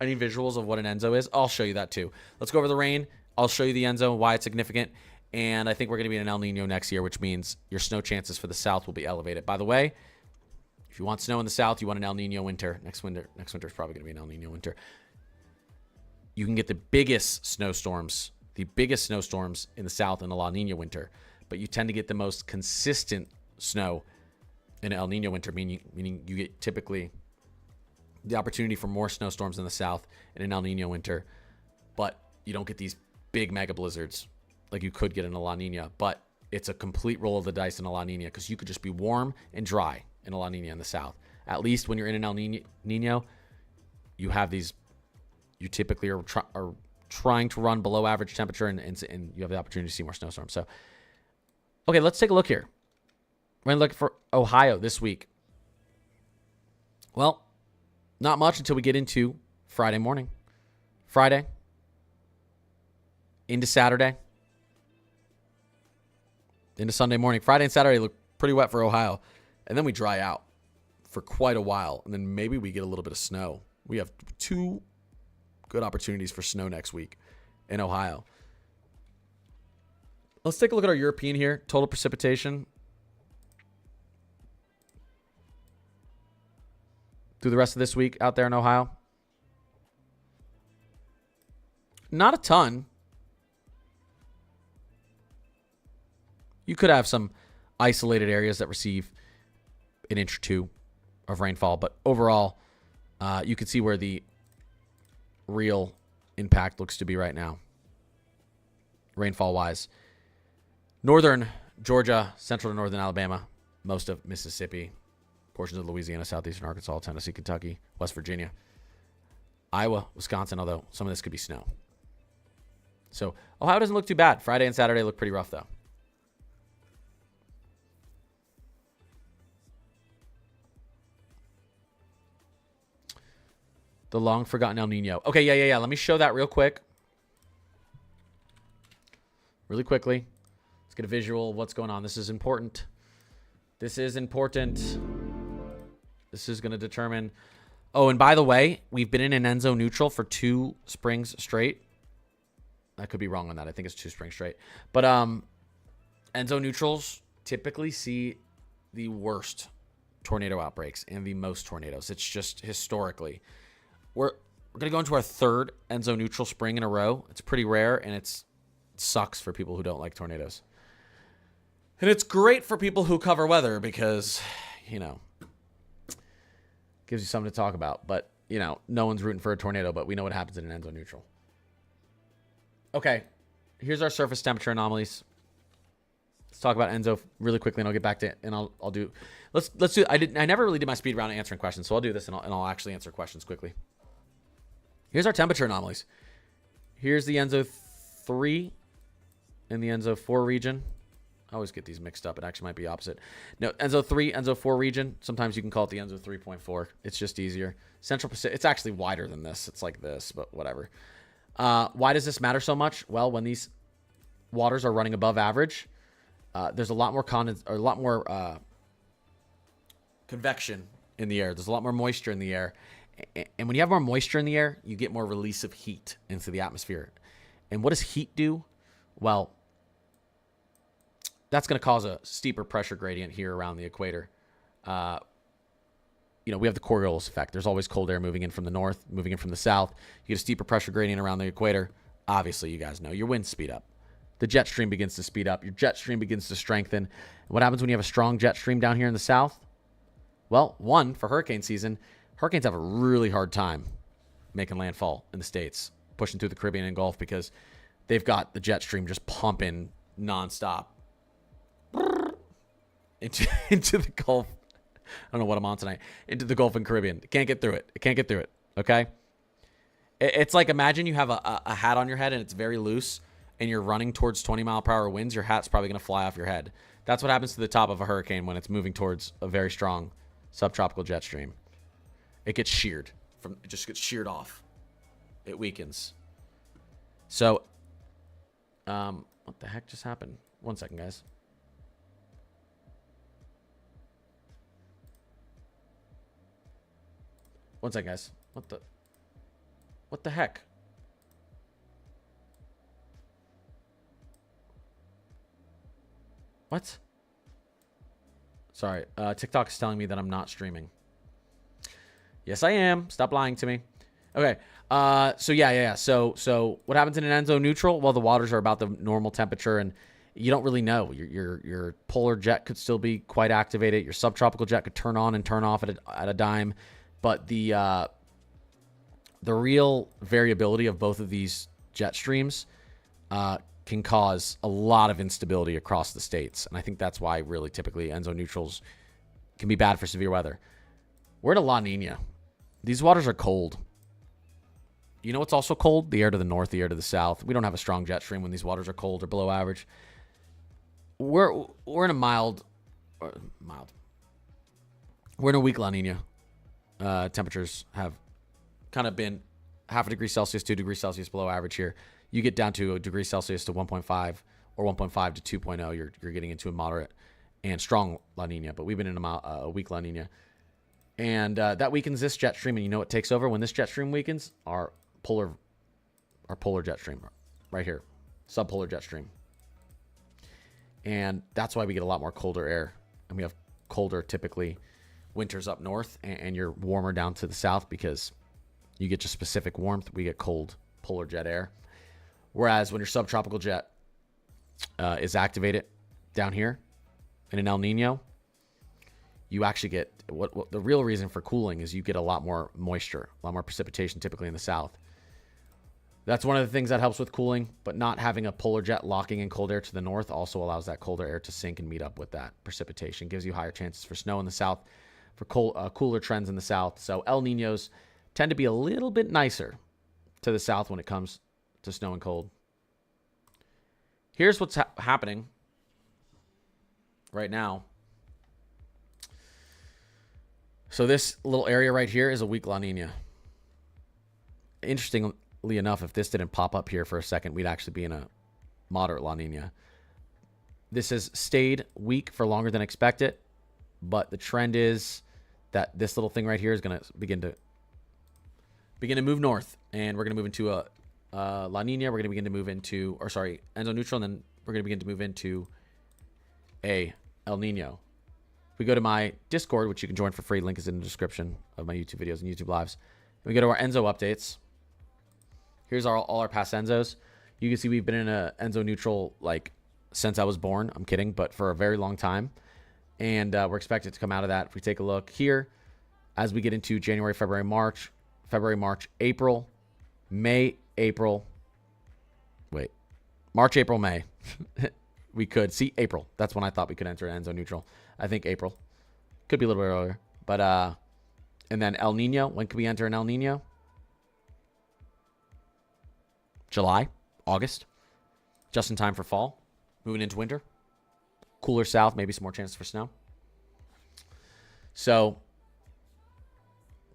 I need visuals of what an Enzo is. I'll show you that too. Let's go over the rain. I'll show you the Enzo, why it's significant. And I think we're going to be in an El Nino next year, which means your snow chances for the South will be elevated. By the way, if you want snow in the South, you want an El Nino winter. Next winter is probably going to be an El Nino winter. You can get the biggest snowstorms in the South in a La Nina winter, but you tend to get the most consistent snow in an El Nino winter, meaning you get typically the opportunity for more snowstorms in the South in an El Nino winter, but you don't get these big mega blizzards like you could get in a La Nina. But it's a complete roll of the dice in a La Nina because you could just be warm and dry in a La Nina in the South. At least when you're in an El Nino, you have these. You typically are trying to run below average temperature, and you have the opportunity to see more snowstorms. So, okay, let's take a look here. We're going to look for Ohio this week. Well, not much until we get into Friday morning. Friday into Saturday into Sunday morning. Friday and Saturday look pretty wet for Ohio. And then we dry out for quite a while. And then maybe we get a little bit of snow. We have 2 good opportunities for snow next week in Ohio. Let's take a look at our European here. Total precipitation through the rest of this week out there in Ohio. Not a ton. You could have some isolated areas that receive an inch or 2 of rainfall, but overall, you can see where the real impact looks to be right now, rainfall-wise. Northern Georgia, central to northern Alabama, most of Mississippi, portions of Louisiana, southeastern Arkansas, Tennessee, Kentucky, West Virginia, Iowa, Wisconsin, although some of this could be snow. So Ohio doesn't look too bad. Friday and Saturday look pretty rough, though. The long-forgotten El Nino. Okay, yeah. Let me show that real quick. Really quickly. Let's get a visual of what's going on. This is important. This is important. This is going to determine... Oh, and by the way, we've been in an Enzo neutral for 2 springs straight. I could be wrong on that. I think it's 2 springs straight. But Enzo neutrals typically see the worst tornado outbreaks and the most tornadoes. It's just historically... We're going to go into our 3rd Enzo neutral spring in a row. It's pretty rare, and it sucks for people who don't like tornadoes. And it's great for people who cover weather because, gives you something to talk about. But, no one's rooting for a tornado, but we know what happens in an Enzo neutral. Okay, here's our surface temperature anomalies. Let's talk about Enzo really quickly, and I'll get back to it, and I'll do... Let's do... I never really did my speed round answering questions, so I'll do this, and I'll actually answer questions quickly. Here's our temperature anomalies. Here's the Enzo 3 and the Enzo 4 region. I always get these mixed up. It actually might be opposite. No, Enzo 3, Enzo 4 region. Sometimes you can call it the Enzo 3.4. It's just easier. Central Pacific. It's actually wider than this. It's like this, but whatever. Why does this matter so much? Well, when these waters are running above average, there's a lot more convection in the air. There's a lot more moisture in the air. And when you have more moisture in the air, you get more release of heat into the atmosphere. And what does heat do? Well, that's going to cause a steeper pressure gradient here around the equator. We have the Coriolis effect. There's always cold air moving in from the north, moving in from the south. You get a steeper pressure gradient around the equator. obviously you guys know, your winds speed up. The jet stream begins to speed up. Your jet stream begins to strengthen. What happens when you have a strong jet stream down here in the south? Well, one, for hurricane season, hurricanes have a really hard time making landfall in the States, pushing through the Caribbean and Gulf because they've got the jet stream just pumping nonstop into the Gulf. I don't know what I'm on tonight. Into the Gulf and Caribbean. It can't get through it. It can't get through it. Okay? It's like, imagine you have a hat on your head and it's very loose and you're running towards 20-mile-per-hour winds. Your hat's probably going to fly off your head. That's what happens to the top of a hurricane when it's moving towards a very strong subtropical jet stream. It gets sheared. It just gets sheared off. It weakens. So, what the heck just happened? One second, guys. One second, guys. What the heck? What? Sorry. TikTok is telling me that I'm not streaming. Yes, I am. Stop lying to me. Okay. So yeah. So what happens in an end zone neutral? Well, the waters are about the normal temperature, and you don't really know. Your polar jet could still be quite activated. Your subtropical jet could turn on and turn off at a dime. But the real variability of both of these jet streams can cause a lot of instability across the states. And I think that's why really typically end zone neutrals can be bad for severe weather. We're in a La Nina. These waters are cold. You know what's also cold? The air to the north, the air to the south. We don't have a strong jet stream when these waters are cold or below average. We're in a mild. We're in a weak La Nina. Temperatures have kind of been half a degree Celsius, 2 degrees Celsius below average here. You get down to a degree Celsius to 1.5 or 1.5 to 2.0, you're getting into a moderate and strong La Nina. But we've been in a weak La Nina. And that weakens this jet stream. And you know what takes over when this jet stream weakens? Our polar jet stream right here. Subpolar jet stream. And that's why we get a lot more colder air. And we have colder, typically, winters up north. And you're warmer down to the south because you get just specific warmth. We get cold polar jet air. Whereas when your subtropical jet is activated down here in an El Nino, you actually get what the real reason for cooling is you get a lot more moisture, a lot more precipitation typically in the south. That's one of the things that helps with cooling, but not having a polar jet locking in cold air to the north also allows that colder air to sink and meet up with that precipitation. Gives you higher chances for snow in the south, for cooler trends in the south. So El Ninos tend to be a little bit nicer to the south when it comes to snow and cold. Here's what's happening right now. So this little area right here is a weak La Nina. Interestingly enough, if this didn't pop up here for a second, we'd actually be in a moderate La Nina. This has stayed weak for longer than expected, but the trend is that this little thing right here is going to begin to move north, and we're going to move into a La Nina. We're going to begin to move into, end zone neutral, and then we're going to begin to move into a El Nino. We go to my Discord, which you can join for free. Link is in the description of my YouTube videos and YouTube lives. And we go to our Enzo updates. Here's all our past Enzos. You can see we've been in a Enzo neutral like since I was born. I'm kidding, but for a very long time. And we're expected to come out of that. If we take a look here, as we get into January, February, March, April, May, April. Wait, March, April, May. We could see April. That's when I thought we could enter Enzo neutral. I think April. Could be a little bit earlier. But, and then El Nino. When could we enter an El Nino? July, August. Just in time for fall. Moving into winter. Cooler south. Maybe some more chances for snow. So,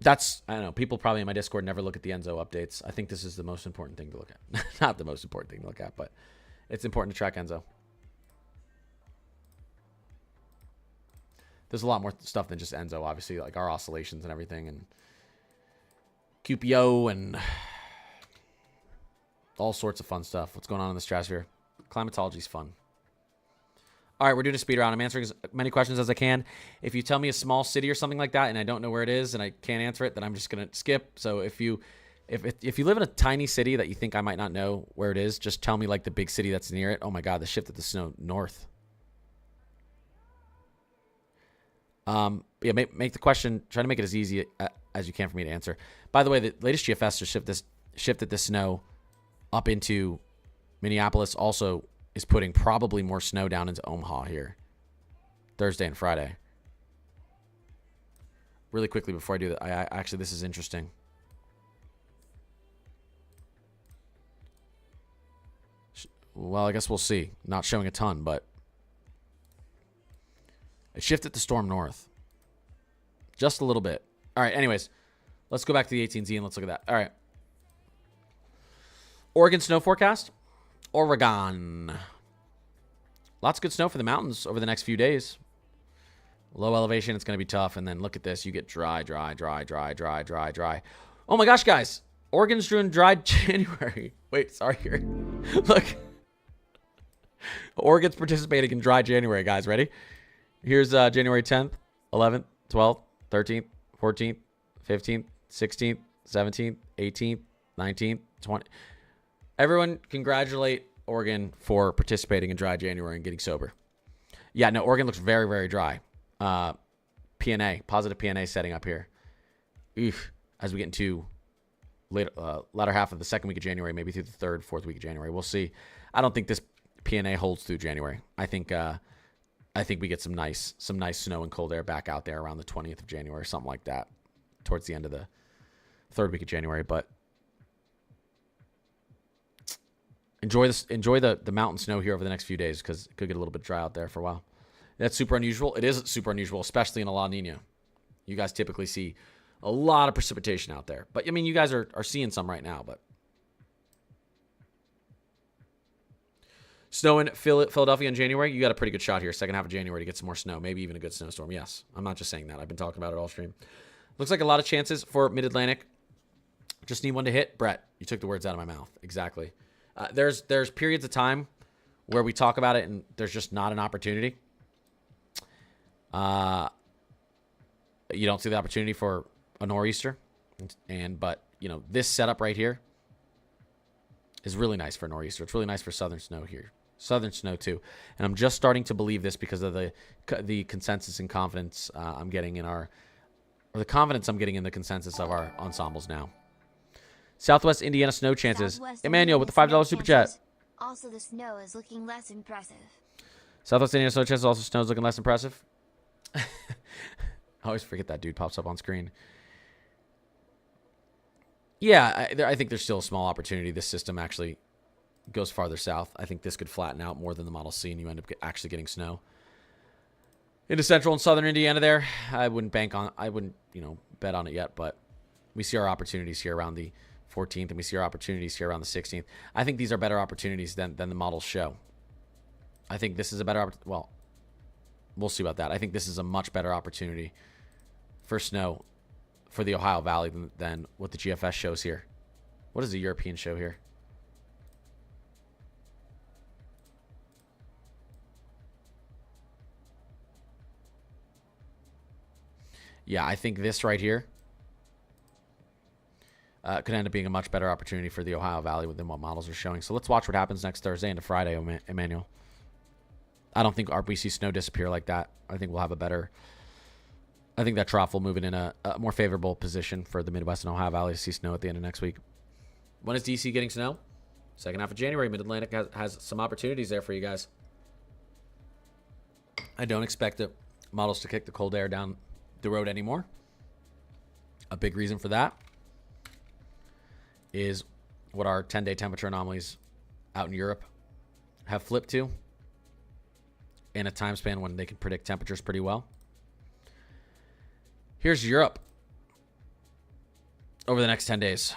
that's, I don't know. People probably in my Discord never look at the Enzo updates. I think this is the most important thing to look at. Not the most important thing to look at, but it's important to track Enzo. There's a lot more stuff than just Enzo, obviously, like our oscillations and everything, and QPO and all sorts of fun stuff. What's going on in the stratosphere? Climatology is fun. All right, we're doing a speed round. I'm answering as many questions as I can. If you tell me a small city or something like that and I don't know where it is and I can't answer it, then I'm just going to skip. So if you If you live in a tiny city that you think I might not know where it is, just tell me like the big city that's near it. Oh my God, they shifted the snow north. Yeah, make the question. Try to make it as easy as you can for me to answer. By the way, the latest GFS just shifted the snow up into Minneapolis. Also, is putting probably more snow down into Omaha here, Thursday and Friday. Really quickly before I do that, I actually this is interesting. Well, I guess we'll see. Not showing a ton, but it shifted the storm north. Just a little bit. All right, anyways, let's go back to the 18Z and let's look at that. All right. Oregon snow forecast. Oregon. Lots of good snow for the mountains over the next few days. Low elevation, it's going to be tough. And then look at this. You get dry. Oh my gosh, guys. Oregon's doing dry January. Wait, sorry here. Look. Oregon's participating in dry January, guys. Ready? Here's January 10th, 11th, 12th, 13th, 14th, 15th, 16th, 17th, 18th, 19th, 20th. Everyone congratulate Oregon for participating in dry January and getting sober. Yeah, no, Oregon looks very, very dry. PNA, positive PNA setting up here. Oof, as we get into latter half of the second week of January, maybe through the third, fourth week of January. We'll see. I don't think this PNA holds through January. I think we get some nice snow and cold air back out there around the 20th of January or something like that, towards the end of the third week of January. But enjoy the mountain snow here over the next few days because it could get a little bit dry out there for a while. That's super unusual. It is super unusual, especially in a La Nina. You guys typically see a lot of precipitation out there. But, I mean, you guys are seeing some right now. But snow in Philadelphia in January, you got a pretty good shot here. Second half of January to get some more snow. Maybe even a good snowstorm. Yes, I'm not just saying that. I've been talking about it all stream. Looks like a lot of chances for Mid-Atlantic. Just need one to hit. Brett, you took the words out of my mouth. Exactly. There's periods of time where we talk about it and there's just not an opportunity. You don't see the opportunity for a nor'easter, but you know this setup right here is really nice for a nor'easter. It's really nice for southern snow here, southern snow too. And I'm just starting to believe this because of the consensus and confidence I'm getting in the confidence I'm getting in the consensus of our ensembles now. Southwest Indiana snow chances. Emmanuel with the $5 super chat. Also, the snow is looking less impressive. Southwest Indiana snow chances. Also, snow is looking less impressive. I always forget that dude pops up on screen. Yeah, I think there's still a small opportunity. This system actually goes farther south. I think this could flatten out more than the Model C, and you end up actually getting snow into central and southern Indiana. There, I wouldn't bet on it yet, but we see our opportunities here around the 14th, and we see our opportunities here around the 16th. I think these are better opportunities than the models show. I think this is a better opportunity. Well, we'll see about that. I think this is a much better opportunity for snow for the Ohio Valley than what the GFS shows here. What does the European show here? Yeah, I think this right here could end up being a much better opportunity for the Ohio Valley than what models are showing. So let's watch what happens next Thursday into Friday, Emmanuel. I don't think we see snow disappear like that. I think we'll have I think that trough will move it in a more favorable position for the Midwest and Ohio Valley to see snow at the end of next week. When is DC getting snow? Second half of January. Mid-Atlantic has some opportunities there for you guys. I don't expect the models to kick the cold air down the road anymore. A big reason for that is what our 10-day temperature anomalies out in Europe have flipped to in a time span when they can predict temperatures pretty well. Here's Europe over the next 10 days.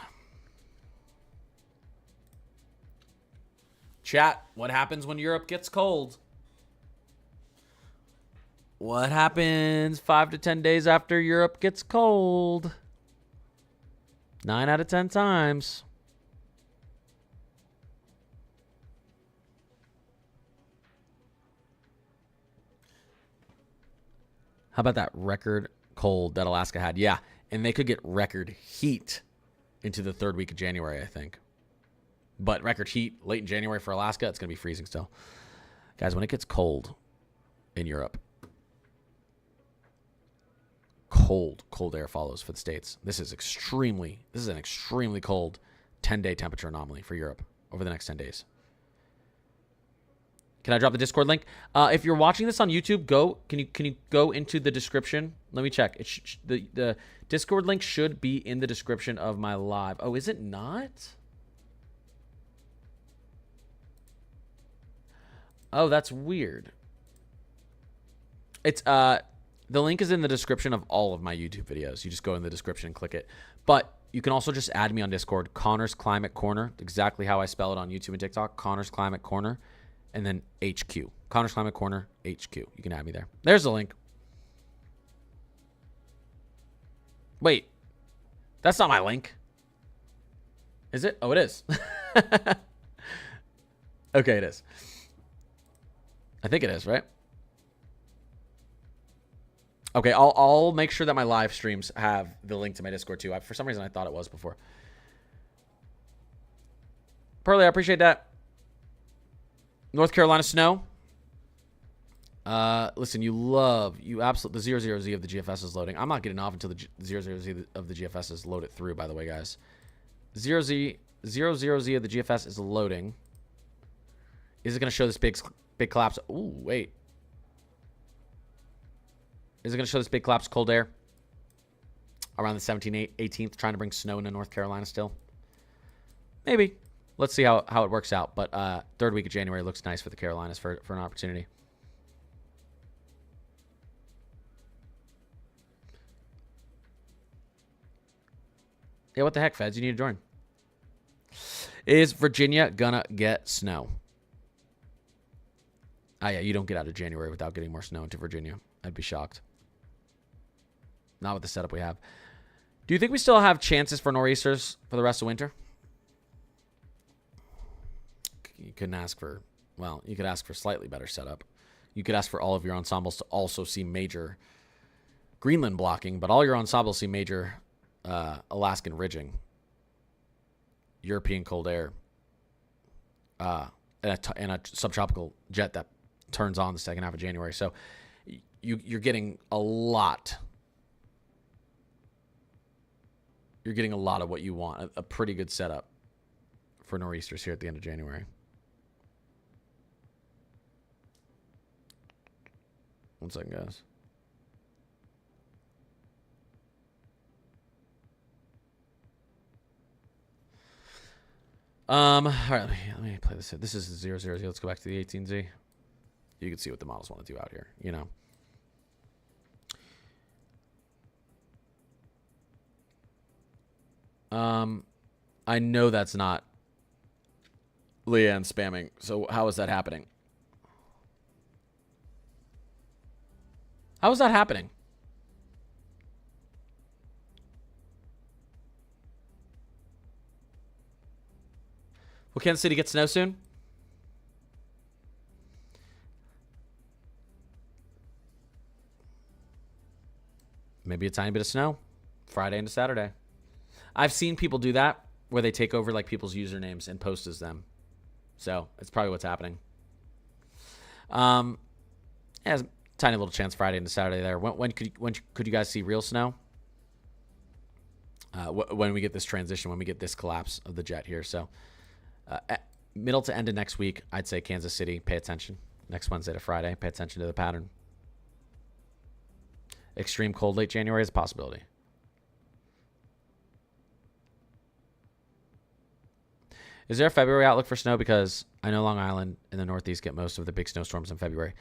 Chat, what happens when Europe gets cold? What happens 5 to 10 days after Europe gets cold? 9 out of 10 times. How about that record cold that Alaska had? Yeah, and they could get record heat into the third week of January, I think. But record heat late in January for Alaska. It's going to be freezing still. Guys, when it gets cold in Europe, cold air follows for the States. This is an extremely cold 10-day temperature anomaly for Europe over the next 10 days. Can I drop the Discord link? If you're watching this on YouTube, can you go into the description? Let me check. The Discord link should be in the description of my live. Oh, is it not? Oh, that's weird. It's the link is in the description of all of my YouTube videos. You just go in the description and click it. But you can also just add me on Discord, Connor's Climate Corner, exactly how I spell it on YouTube and TikTok, Connor's Climate Corner, and then HQ. Connor's Climate Corner, HQ. You can add me there. There's the link. Wait. That's not my link. Is it? Oh, it is. Okay, it is. I think it is, right? Okay, I'll make sure that my live streams have the link to my Discord too. For some reason, I thought it was before. Pearly, I appreciate that. North Carolina snow. Listen, the 00Z of the GFS is loading. I'm not getting off until the 00Z of the GFS is loaded through, by the way, guys. 00Z of the GFS is loading. Is it going to show this big collapse? Ooh, wait. Is it going to show this big collapse of cold air around the 17th, 18th, trying to bring snow into North Carolina still? Maybe. Let's see how it works out. But third week of January looks nice for the Carolinas for an opportunity. Yeah, what the heck, Feds? You need to join. Is Virginia gonna get snow? Ah, yeah, you don't get out of January without getting more snow into Virginia. I'd be shocked. Not with the setup we have. Do you think we still have chances for nor'easters for the rest of winter? You couldn't ask for, well, you could ask for slightly better setup. You could ask for all of your ensembles to also see major Greenland blocking, but all your ensembles see major Alaskan ridging, European cold air, and a subtropical jet that turns on the second half of January. So you're getting a lot. You're getting a lot of what you want. A pretty good setup for nor'easters here at the end of January. One second, guys. All right, let me play this. This is 00Z. Let's go back to the 18Z. You can see what the models want to do out here, you know. I know that's not Leanne spamming. So how is that happening? How is that happening? Will Kansas City get snow soon? Maybe a tiny bit of snow. Friday into Saturday. I've seen people do that where they take over like people's usernames and post as them. So it's probably what's happening. Yeah, a tiny little chance Friday into Saturday there. When could you guys see real snow? When we get this transition, when we get this collapse of the jet here. So middle to end of next week, I'd say Kansas City, pay attention. Next Wednesday to Friday, pay attention to the pattern. Extreme cold late January is a possibility. Is there a February outlook for snow? Because I know Long Island and the Northeast get most of the big snowstorms in February.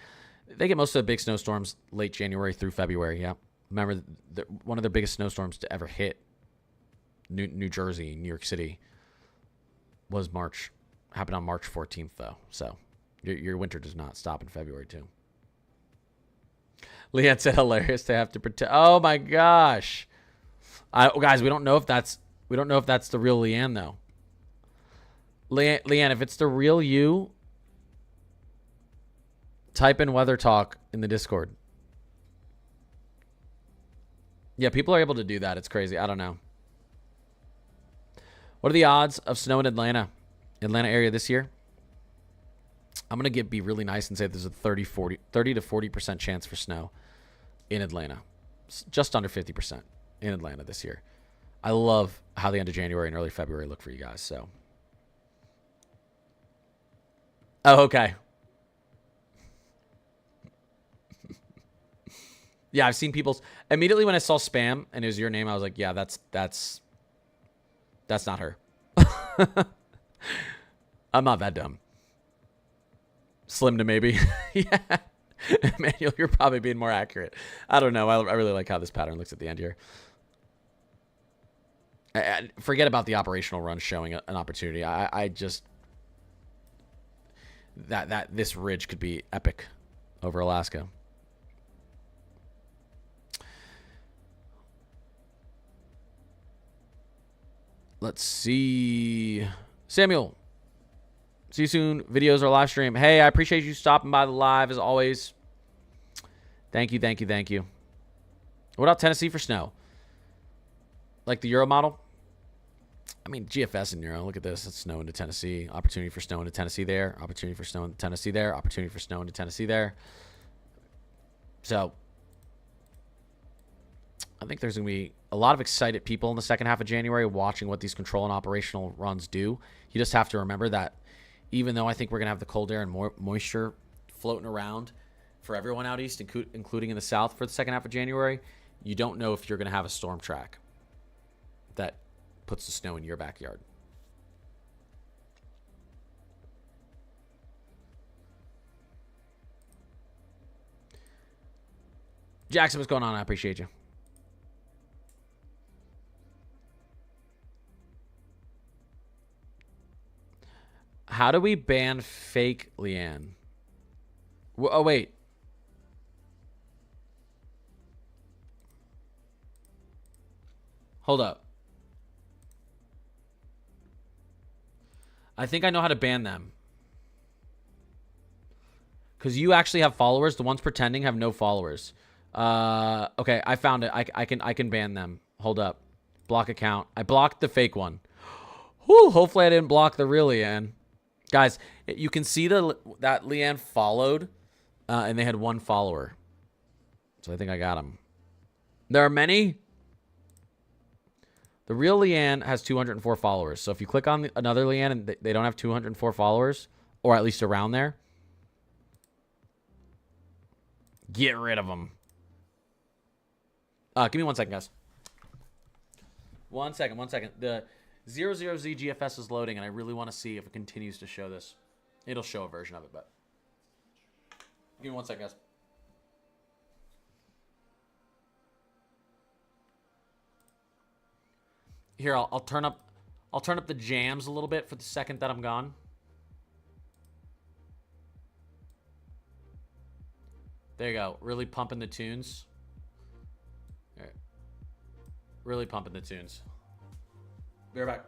They get most of the big snowstorms late January through February, yeah. Remember, one of the biggest snowstorms to ever hit New Jersey, New York City, was March. Happened on March 14th, though. So your winter does not stop in February, too. Leanne said hilarious to have to pretend. Oh, my gosh. Guys, we don't know if that's the real Leanne, though. Leanne, if it's the real you, type in weather talk in the Discord. Yeah, people are able to do that. It's crazy. I don't know. What are the odds of snow in Atlanta area this year? I'm going to be really nice and say there's a 30 to 40% chance for snow in Atlanta. Just under 50% in Atlanta this year. I love how the end of January and early February look for you guys. So, oh, okay. Yeah, I've seen people's immediately when I saw spam and it was your name, I was like, yeah, that's not her. I'm not that dumb. Slim to maybe. Yeah. Emmanuel, you're probably being more accurate. I don't know. I really like how this pattern looks at the end here. Forget about the operational run showing an opportunity. I just that this ridge could be epic over Alaska. Let's see. Samuel. See you soon. Videos or live stream. Hey, I appreciate you stopping by the live as always. Thank you, thank you, thank you. What about Tennessee for snow? Like the Euro model? I mean, GFS and Euro. Look at this. It's snow into Tennessee. Opportunity for snow into Tennessee there. Opportunity for snow into Tennessee there. Opportunity for snow into Tennessee there. So, I think there's going to be a lot of excited people in the second half of January watching what these control and operational runs do. You just have to remember that even though I think we're going to have the cold air and more moisture floating around for everyone out east, including in the south for the second half of January, you don't know if you're going to have a storm track that puts the snow in your backyard. Jackson, what's going on? I appreciate you. How do we ban fake Leanne? Oh, wait. Hold up. I think I know how to ban them. Because you actually have followers. The ones pretending have no followers. Okay, I found it. I can ban them. Hold up. Block account. I blocked the fake one. Whew, hopefully I didn't block the real Leanne. Guys, you can see that Leanne followed, and they had one follower. So I think I got him. There are many. The real Leanne has 204 followers. So if you click on another Leanne and they don't have 204 followers, or at least around there, get rid of them. Give me 1 second, guys. 1 second. The 00Z GFS is loading, and I really want to see if it continues to show this. It'll show a version of it, but give me 1 second, guys. Here, I'll turn up the jams a little bit for the second that I'm gone. There you go. Really pumping the tunes. All right. Really pumping the tunes. Be right back.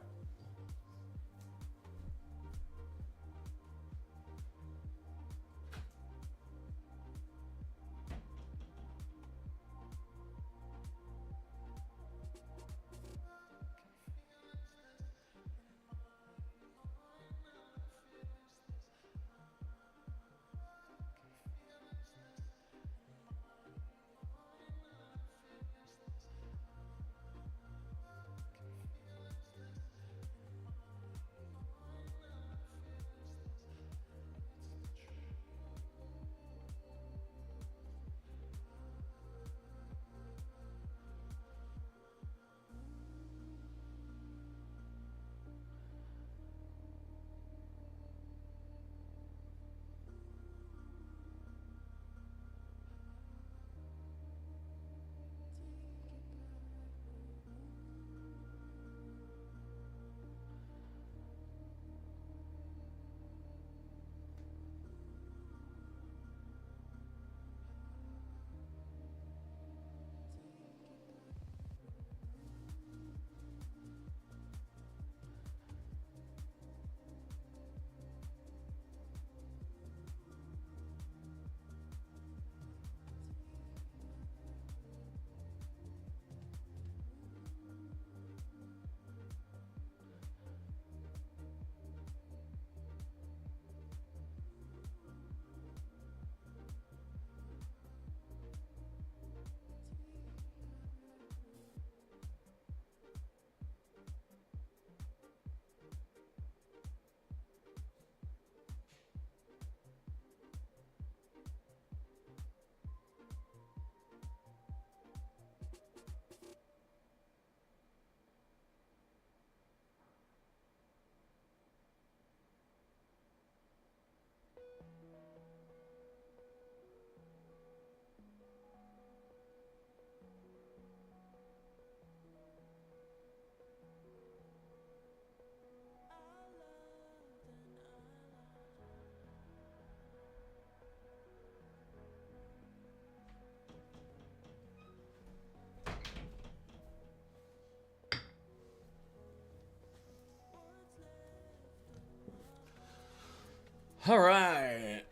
All right.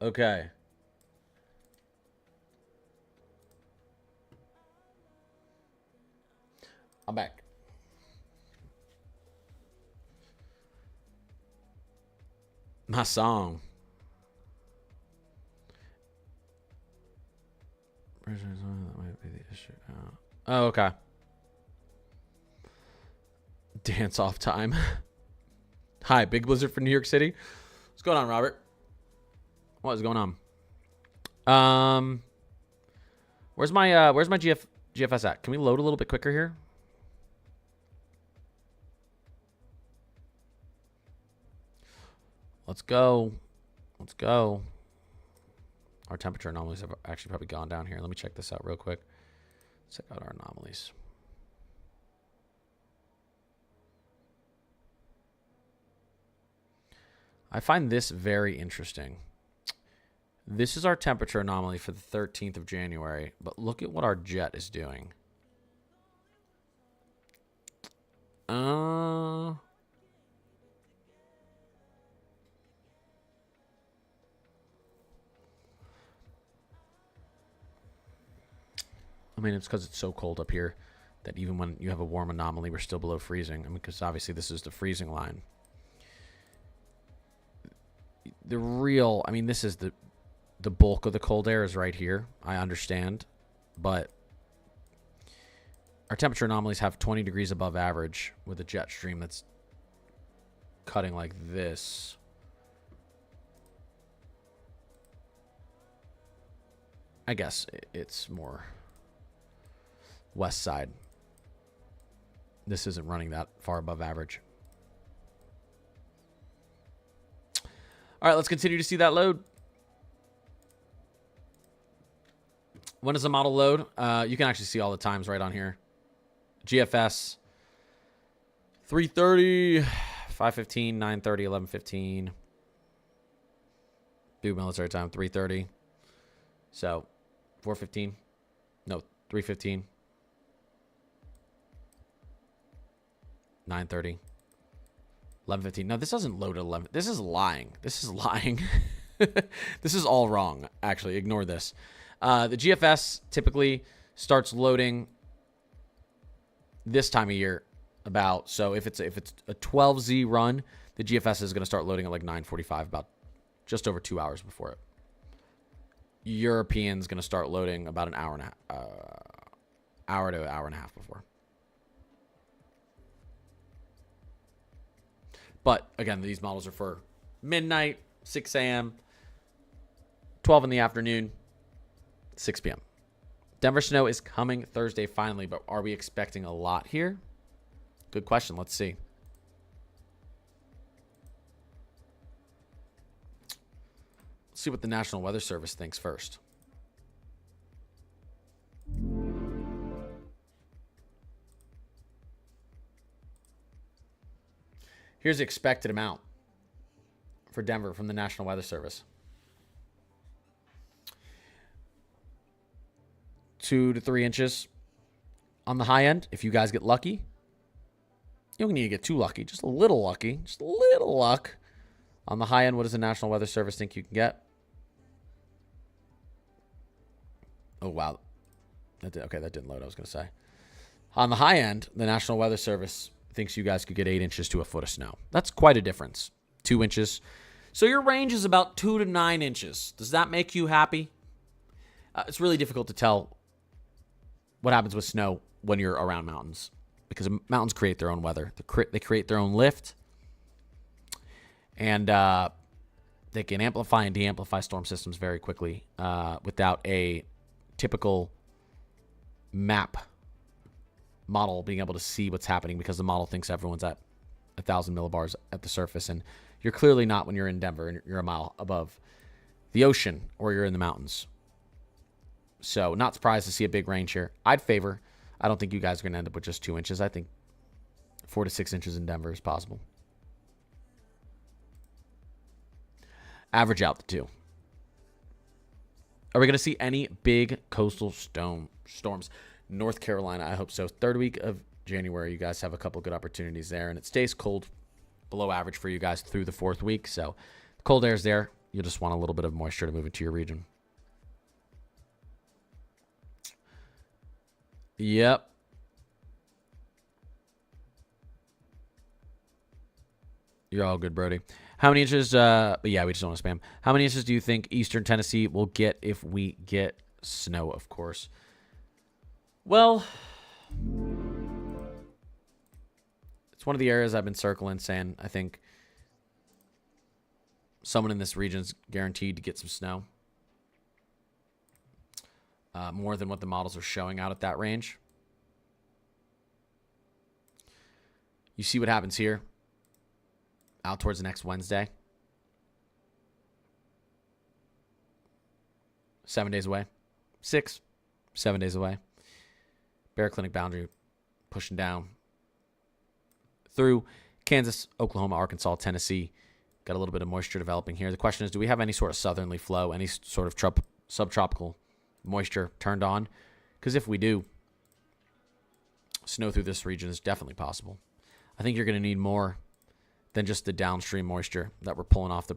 Okay. I'm back. My song. That might be the issue. Oh, okay. Dance off time. Hi, Big Blizzard from New York City. What's going on, Robert? What is going on? Where's my GFS at? Can we load a little bit quicker here? Let's go. Let's go. Our temperature anomalies have actually probably gone down here. Let me check this out real quick. Check out our anomalies. I find this very interesting. This is our temperature anomaly for the 13th of January, but look at what our jet is doing. I mean, it's because it's so cold up here that even when you have a warm anomaly, we're still below freezing. I mean, because obviously this is the freezing line. The real, I mean, this is the bulk of the cold air is right here. I understand, but our temperature anomalies have 20 degrees above average with a jet stream that's cutting like this. I guess it's more west side. This isn't running that far above average. All right, let's continue to see that load. When does the model load? You can actually see all the times right on here. GFS 3:30, 5:15, 9:30, 11:15. Do military time 3:30. So 4:15. No, 3:15. 9:30. 11:15. No, this doesn't load at 11. This is lying. This is lying. This is all wrong, actually. Ignore this. The GFS typically starts loading this time of year about. So if it's a 12Z run, the GFS is going to start loading at like 9:45, about just over 2 hours before it. European's going to start loading about an hour to an hour and a half before. But again, these models are for midnight, 6 a.m., 12 in the afternoon, 6 p.m. Denver snow is coming Thursday finally, but are we expecting a lot here? Good question. Let's see. Let's see what the National Weather Service thinks first. Here's the expected amount for Denver from the National Weather Service. 2 to 3 inches on the high end. If you guys get lucky, you don't need to get too lucky. Just a little lucky. Just a little luck. On the high end, what does the National Weather Service think you can get? Oh, wow. That didn't load, I was going to say. On the high end, the National Weather Service thinks you guys could get 8 inches to a foot of snow. That's quite a difference. 2 inches. So your range is about 2 to 9 inches. Does that make you happy? It's really difficult to tell what happens with snow when you're around mountains, because mountains create their own weather. They create their own lift, and they can amplify and de-amplify storm systems very quickly without a typical map model being able to see what's happening, because the model thinks everyone's at 1,000 millibars at the surface, and you're clearly not when you're in Denver and you're a mile above the ocean or you're in the mountains. So not surprised to see a big range here. I don't think you guys are going to end up with just 2 inches. I think 4 to 6 inches in Denver is possible. Average out the 2. Are we going to see any big coastal storms? North Carolina, I hope so. Third week of January, you guys have a couple good opportunities there. And it stays cold, below average for you guys through the 4th week. So cold air is there. You'll just want a little bit of moisture to move into your region. Yep. You're all good, Brody. How many inches? But yeah, we just don't want to spam. How many inches do you think Eastern Tennessee will get if we get snow, of course? Well, it's one of the areas I've been circling, saying I think someone in this region is guaranteed to get some snow. More than what the models are showing out at that range. You see what happens here. Out towards the next Wednesday. 7 days away. 7 days away. Bear Clinic boundary pushing down through Kansas, Oklahoma, Arkansas, Tennessee. Got a little bit of moisture developing here. The question is, do we have any sort of southerly flow, any sort of subtropical moisture turned on? Because if we do, snow through this region is definitely possible. I think you're going to need more than just the downstream moisture that we're pulling off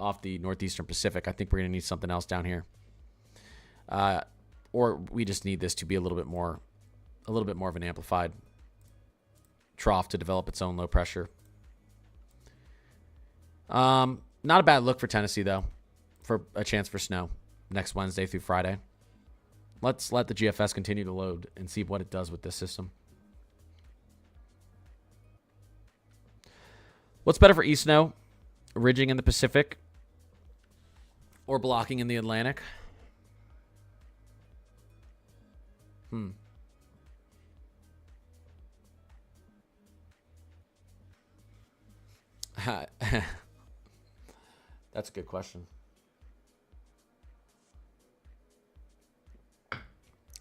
off the northeastern Pacific. I think we're going to need something else down here. Or we just need this to be a little bit more of an amplified trough to develop its own low pressure. Not a bad look for Tennessee, though, for a chance for snow next Wednesday through Friday. Let's let the GFS continue to load and see what it does with this system. What's better for e-snow? Ridging in the Pacific or blocking in the Atlantic? That's a good question.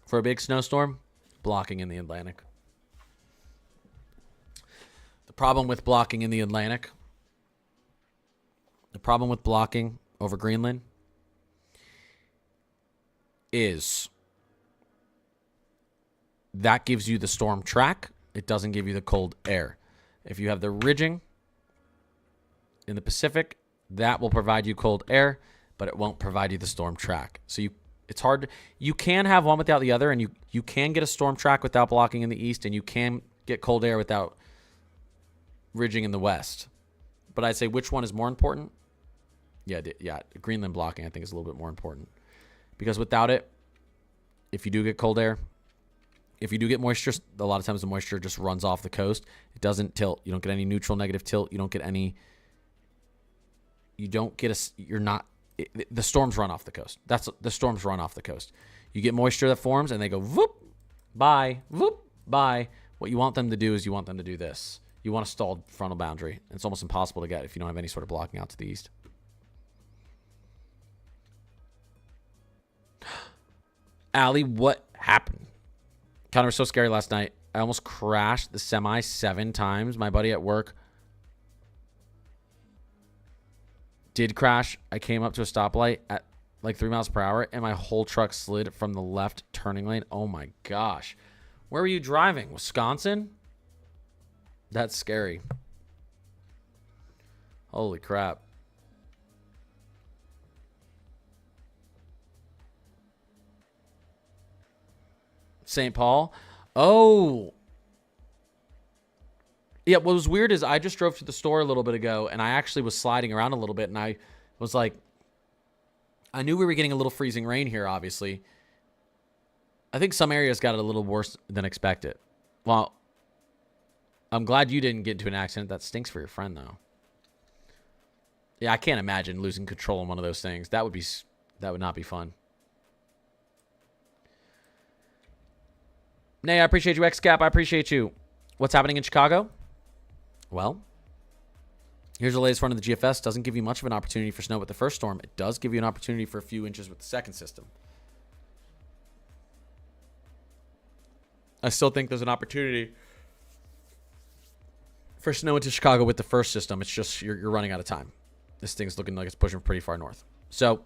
For a big snowstorm, blocking in the Atlantic. The problem with blocking in the Atlantic, the problem with blocking over Greenland is that gives you the storm track. It doesn't give you the cold air. If you have the ridging in the Pacific, that will provide you cold air, but it won't provide you the storm track. So it's hard. You can have one without the other, and you can get a storm track without blocking in the east, and you can get cold air without ridging in the west. But I'd say which one is more important? Yeah, Greenland blocking I think is a little bit more important. Because without it, if you do get cold air, if you do get moisture, a lot of times the moisture just runs off the coast. It doesn't tilt. You don't get any neutral negative tilt. You don't get any... the storms run off the coast. The storms run off the coast. You get moisture that forms and they go whoop, bye, whoop, bye. What you want them to do is you want them to do this. You want a stalled frontal boundary. It's almost impossible to get if you don't have any sort of blocking out to the east. Allie, what happened? Connor was so scary last night. I almost crashed the semi 7 times. My buddy at work did crash. I came up to a stoplight at like 3 miles per hour, and my whole truck slid from the left turning lane. Oh my gosh. Where were you driving? Wisconsin? That's scary. Holy crap. St. Paul? Oh. Yeah, what was weird is I just drove to the store a little bit ago, and I actually was sliding around a little bit, and I was like, I knew we were getting a little freezing rain here, obviously. I think some areas got it a little worse than expected. Well, I'm glad you didn't get into an accident. That stinks for your friend, though. Yeah, I can't imagine losing control in one of those things. That would not be fun. Nay, I appreciate you, XCap. I appreciate you. What's happening in Chicago? Well, here's the latest run of the GFS. Doesn't give you much of an opportunity for snow with the first storm. It does give you an opportunity for a few inches with the second system. I still think there's an opportunity for snow into Chicago with the first system. It's just you're running out of time. This thing's looking like it's pushing pretty far north. So,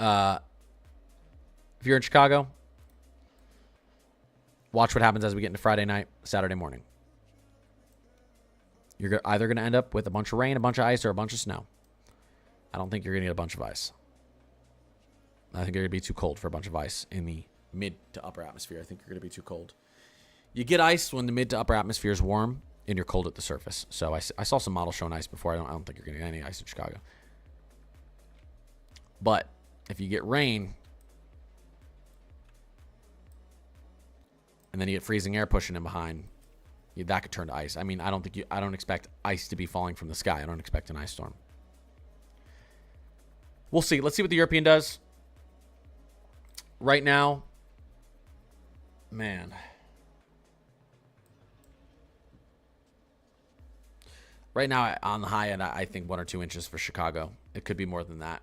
if If you're in Chicago, watch what happens as we get into Friday night, Saturday morning. You're either going to end up with a bunch of rain, a bunch of ice, or a bunch of snow. I don't think you're going to get a bunch of ice. I think you're going to be too cold for a bunch of ice in the mid to upper atmosphere. I think you're going to be too cold. You get ice when the mid to upper atmosphere is warm and you're cold at the surface. So I saw some models showing ice before. I don't think you're going to get any ice in Chicago. But if you get rain and then you get freezing air pushing in behind, that could turn to ice. I mean, I don't expect ice to be falling from the sky. I don't expect an ice storm. We'll see. Let's see what the European does. Right now, man. Right now, on the high end, I think 1 or 2 inches for Chicago. It could be more than that.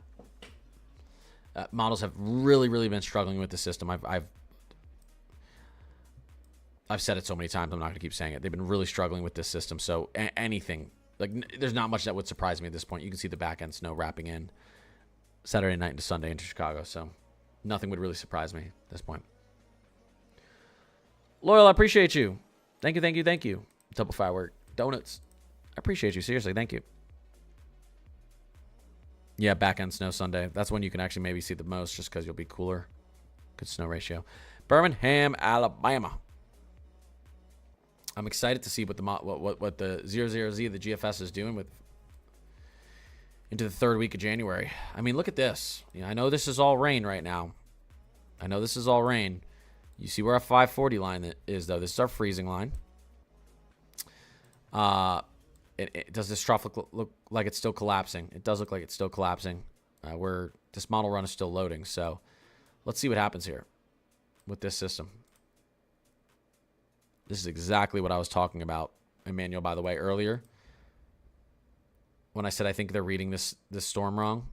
Models have really, really been struggling with the system. I've said it so many times. I'm not going to keep saying it. They've been really struggling with this system. So anything, like, there's not much that would surprise me at this point. You can see the back end snow wrapping in Saturday night into Sunday into Chicago. So nothing would really surprise me at this point. Loyal, I appreciate you. Thank you, thank you, thank you. Double firework. Donuts. I appreciate you. Seriously, thank you. Yeah, back end snow Sunday. That's when you can actually maybe see the most just because you'll be cooler. Good snow ratio. Birmingham, Alabama. I'm excited to see what the 00Z, the GFS, is doing with into the third week of January. I mean, look at this. I know this is all rain right now. I know this is all rain. You see where our 540 line is, though. This is our freezing line. Does this trough look like it's still collapsing? It does look like it's still collapsing. This model run is still loading. So let's see what happens here with this system. This is exactly what I was talking about, Emmanuel, by the way, earlier. When I said I think they're reading this storm wrong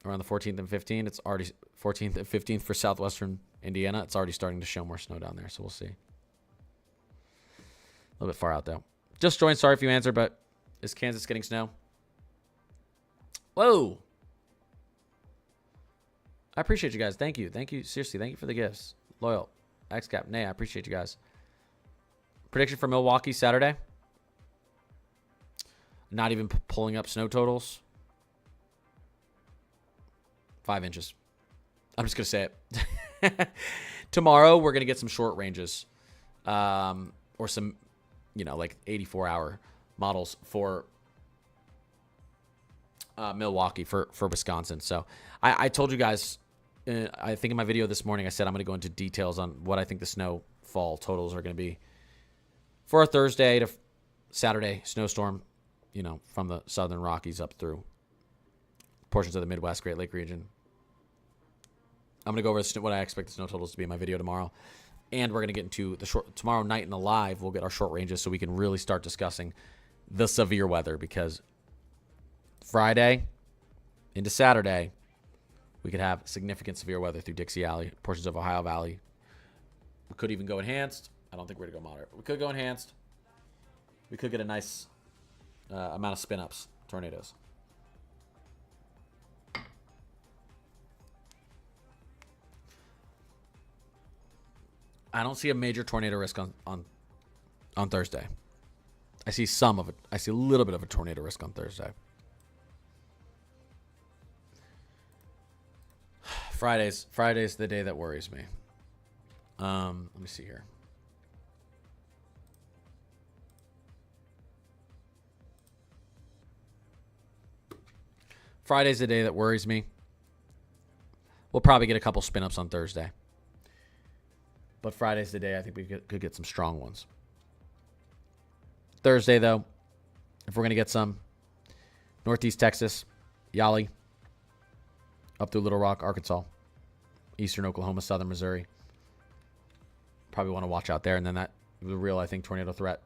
around the 14th and 15th. It's already 14th and 15th for southwestern Indiana. It's already starting to show more snow down there, so we'll see. A little bit far out, though. Just joined. Sorry if you answered, but is Kansas getting snow? Whoa. I appreciate you guys. Thank you. Thank you. Seriously, thank you for the gifts. Loyal. XCAP. Nay, I appreciate you guys. Prediction for Milwaukee Saturday. Not even pulling up snow totals. 5 inches. I'm just going to say it. Tomorrow, we're going to get some short ranges. Or some, like 84-hour models for Milwaukee, for Wisconsin. So I told you guys, I think in my video this morning, I said I'm going to go into details on what I think the snowfall totals are going to be for a Thursday to Saturday snowstorm, from the southern Rockies up through portions of the Midwest, Great Lake region. I'm going to go over what I expect the snow totals to be in my video tomorrow. And we're going to get into tomorrow night in the live. We'll get our short ranges so we can really start discussing the severe weather, because Friday into Saturday, we could have significant severe weather through Dixie Alley, portions of Ohio Valley. We could even go enhanced. I don't think we're going to go moderate, but we could go enhanced. We could get a nice amount of spin-ups, tornadoes. I don't see a major tornado risk on Thursday. I see some of it. I see a little bit of a tornado risk on Thursday. Friday's the day that worries me. Let me see here. Friday's the day that worries me. We'll probably get a couple spin-ups on Thursday. But Friday's the day I think we could get some strong ones. Thursday, though, if we're going to get some, Northeast Texas, Yali, up through Little Rock, Arkansas, Eastern Oklahoma, Southern Missouri. Probably want to watch out there. And then the real, I think, tornado threat.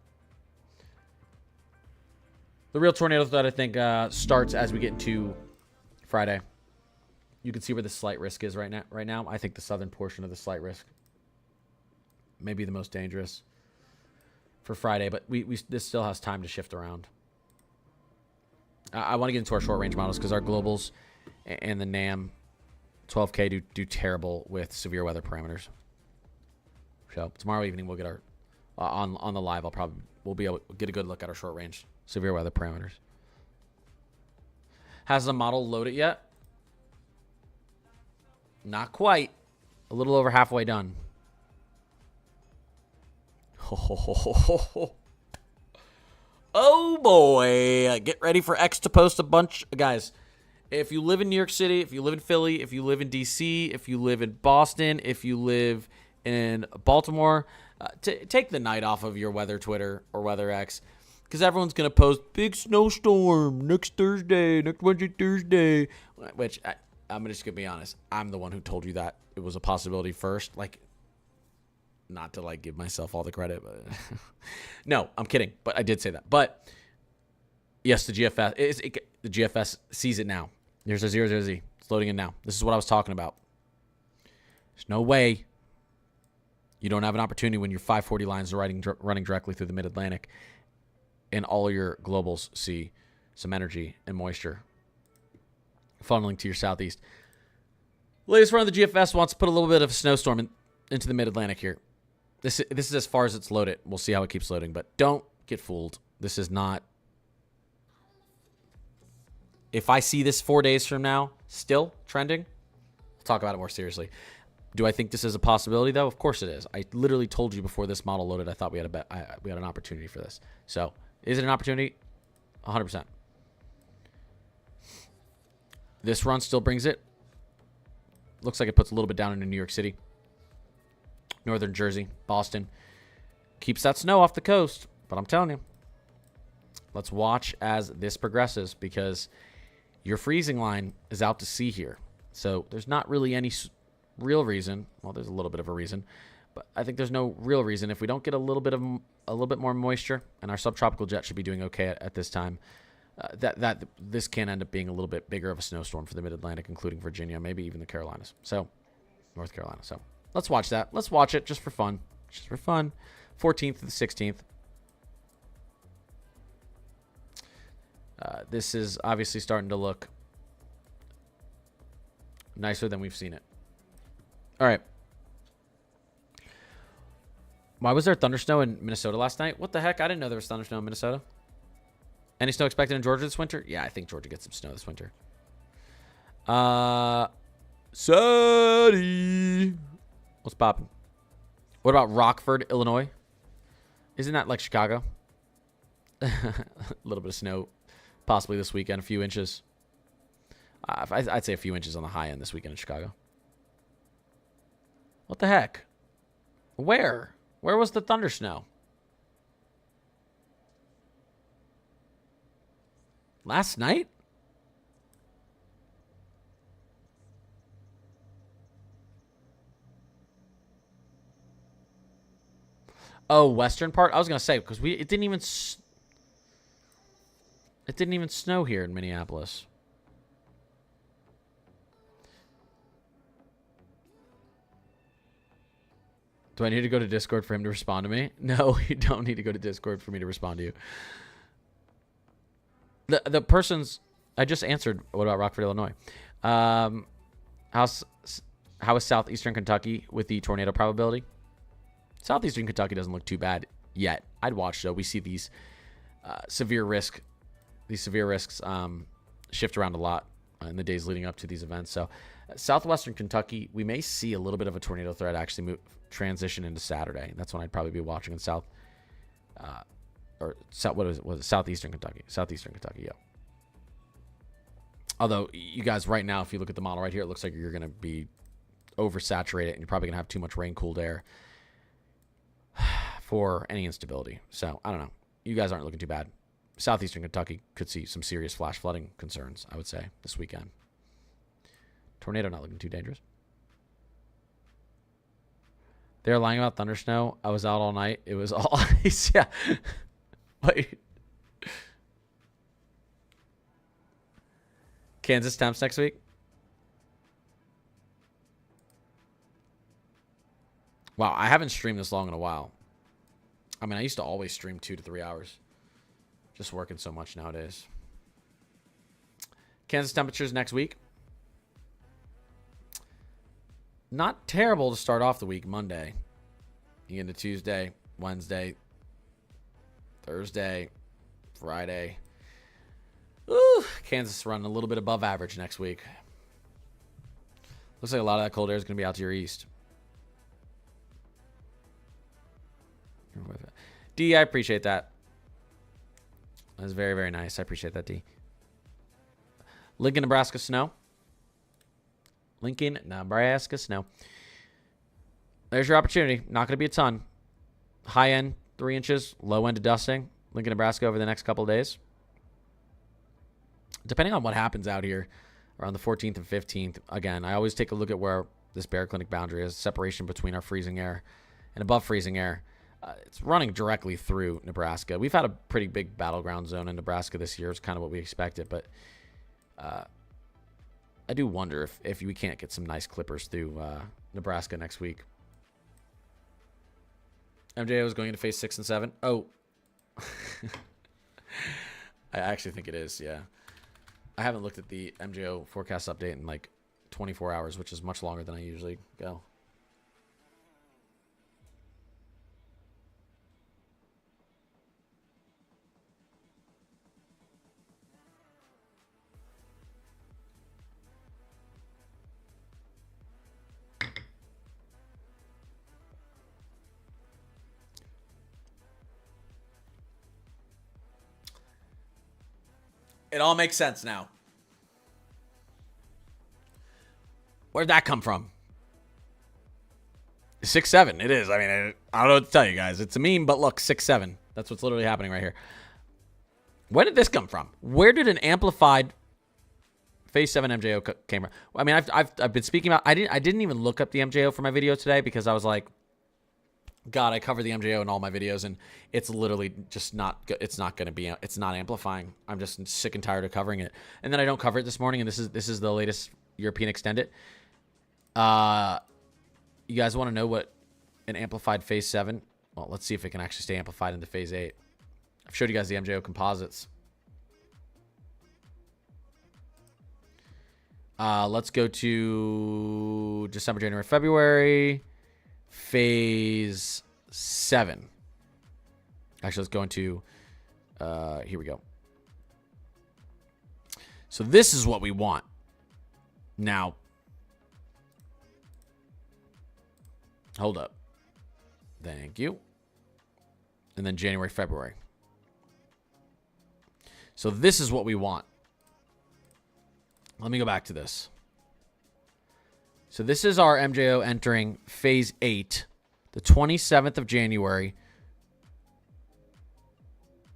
The real tornado threat, I think, starts as we get into Friday. You can see where the slight risk is right now. I think the southern portion of the slight risk may be the most dangerous for Friday, but this still has time to shift around. I want to get into our short range models because our globals and the NAM 12K do terrible with severe weather parameters. So tomorrow evening we'll get our on the live. We'll be able to get a good look at our short range severe weather parameters. Has the model loaded yet? Not quite. A little over halfway done. Oh boy. Get ready for X to post a bunch. Guys, if you live in New York City, if you live in Philly, if you live in DC, if you live in Boston, if you live in Baltimore, take the night off of your weather Twitter or weather X, because everyone's going to post big snowstorm next Thursday, next Wednesday, Thursday, which I'm just going to be honest. I'm the one who told you that it was a possibility first. Like, not to like give myself all the credit, but no, I'm kidding. But I did say that. But yes, the GFS sees it now. There's a 00Z. It's loading in now. This is what I was talking about. There's no way you don't have an opportunity when your 540 lines are running directly through the mid-Atlantic and all your globals see some energy and moisture funneling to your southeast. Latest run of the GFS wants to put a little bit of a snowstorm into the mid-Atlantic here. This is as far as it's loaded. We'll see how it keeps loading, but don't get fooled. This is not... If I see this 4 days from now still trending, we'll talk about it more seriously. Do I think this is a possibility, though? Of course it is. I literally told you before this model loaded, I thought we had an opportunity for this. So, is it an opportunity? 100%. This run still brings it. Looks like it puts a little bit down into New York City, Northern Jersey, Boston. Keeps that snow off the coast. But I'm telling you, let's watch as this progresses, because your freezing line is out to sea here. So there's not really any real reason. Well, there's a little bit of a reason, but I think there's no real reason if we don't get a little bit more moisture, and our subtropical jet should be doing okay at this time. That this can end up being a little bit bigger of a snowstorm for the Mid-Atlantic, including Virginia, maybe even the Carolinas. So, North Carolina. So, let's watch that. Let's watch it just for fun. Just for fun. 14th to the 16th. This is obviously starting to look nicer than we've seen it. All right. Why was there thunder snow in Minnesota last night? What the heck? I didn't know there was thunder snow in Minnesota. Any snow expected in Georgia this winter? Yeah, I think Georgia gets some snow this winter. Sadie. What's poppin'? What about Rockford, Illinois? Isn't that like Chicago? A little bit of snow possibly this weekend, a few inches. I'd say a few inches on the high end this weekend in Chicago. What the heck? Where? Where was the thunder snow? Last night? Oh, western part? I was going to say, because it didn't even snow here in Minneapolis. Do I need to go to Discord for him to respond to me? No, you don't need to go to Discord for me to respond to you. The person's... I just answered, what about Rockford, Illinois? How is southeastern Kentucky with the tornado probability? Southeastern Kentucky doesn't look too bad yet. I'd watch, though. We see these severe risks shift around a lot in the days leading up to these events. So southwestern Kentucky, we may see a little bit of a tornado threat actually transition into Saturday. That's when I'd probably be watching in southeastern Kentucky. Southeastern Kentucky, yeah. Although, you guys, right now, if you look at the model right here, it looks like you're going to be oversaturated, and you're probably going to have too much rain-cooled air for any instability. So, I don't know. You guys aren't looking too bad. Southeastern Kentucky could see some serious flash flooding concerns, I would say, this weekend. Tornado not looking too dangerous. They're lying about thunder snow. I was out all night. It was all ice. Yeah. Wait. Kansas temps next week. Wow, I haven't streamed this long in a while. I mean, I used to always stream 2 to 3 hours. Just working so much nowadays. Kansas temperatures next week. Not terrible to start off the week. Monday. You get into Tuesday, Wednesday, Thursday, Friday. Ooh, Kansas running a little bit above average next week. Looks like a lot of that cold air is going to be out to your east. D, I appreciate that. That's very, very nice. I appreciate that, D. Lincoln, Nebraska snow. Lincoln, Nebraska snow. There's your opportunity. Not going to be a ton. High end, 3 inches. Low end of dusting. Lincoln, Nebraska over the next couple of days. Depending on what happens out here around the 14th and 15th. Again, I always take a look at where this Bear Clinic boundary is. Separation between our freezing air and above freezing air. It's running directly through Nebraska. We've had a pretty big battleground zone in Nebraska this year. It's kind of what we expected, but I do wonder if we can't get some nice clippers through Nebraska next week. MJO is going to face 6 and 7. Oh. I actually think it is, yeah. I haven't looked at the MJO forecast update in like 24 hours, which is much longer than I usually go. It all makes sense now. Where'd that come from? 6'7". It is. I mean, I don't know what to tell you guys. It's a meme, but look, 6'7". That's what's literally happening right here. Where did this come from? Where did an amplified Phase 7 MJO came from? I mean, I've been speaking about. I didn't even look up the MJO for my video today because I was like, God, I cover the MJO in all my videos, and it's literally just not. It's not going to be. It's not amplifying. I'm just sick and tired of covering it. And then I don't cover it this morning, and this is the latest European Extended. You guys want to know what an amplified Phase 7? Well, let's see if it can actually stay amplified into Phase 8. I've showed you guys the MJO composites. Let's go to December, January, February. Phase 7. Actually, let's go into, here we go. So this is what we want. Now, hold up. Thank you. And then January, February. So this is what we want. Let me go back to this. So this is our MJO entering Phase 8, the 27th of January,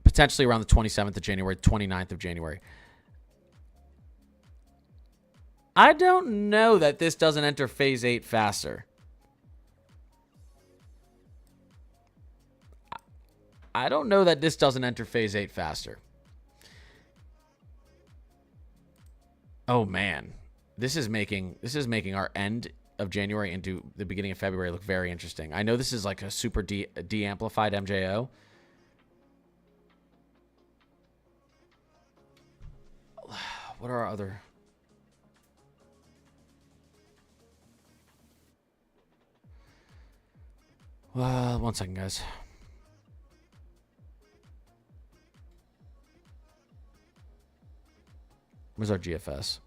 potentially around the 27th of January, 29th of January. I don't know that this doesn't enter Phase 8 faster. I don't know that this doesn't enter Phase 8 faster. Oh, man. This is making our end of January into the beginning of February look very interesting. I know this is like a super de-amplified MJO. What are our other... one second, guys. Where's our GFS?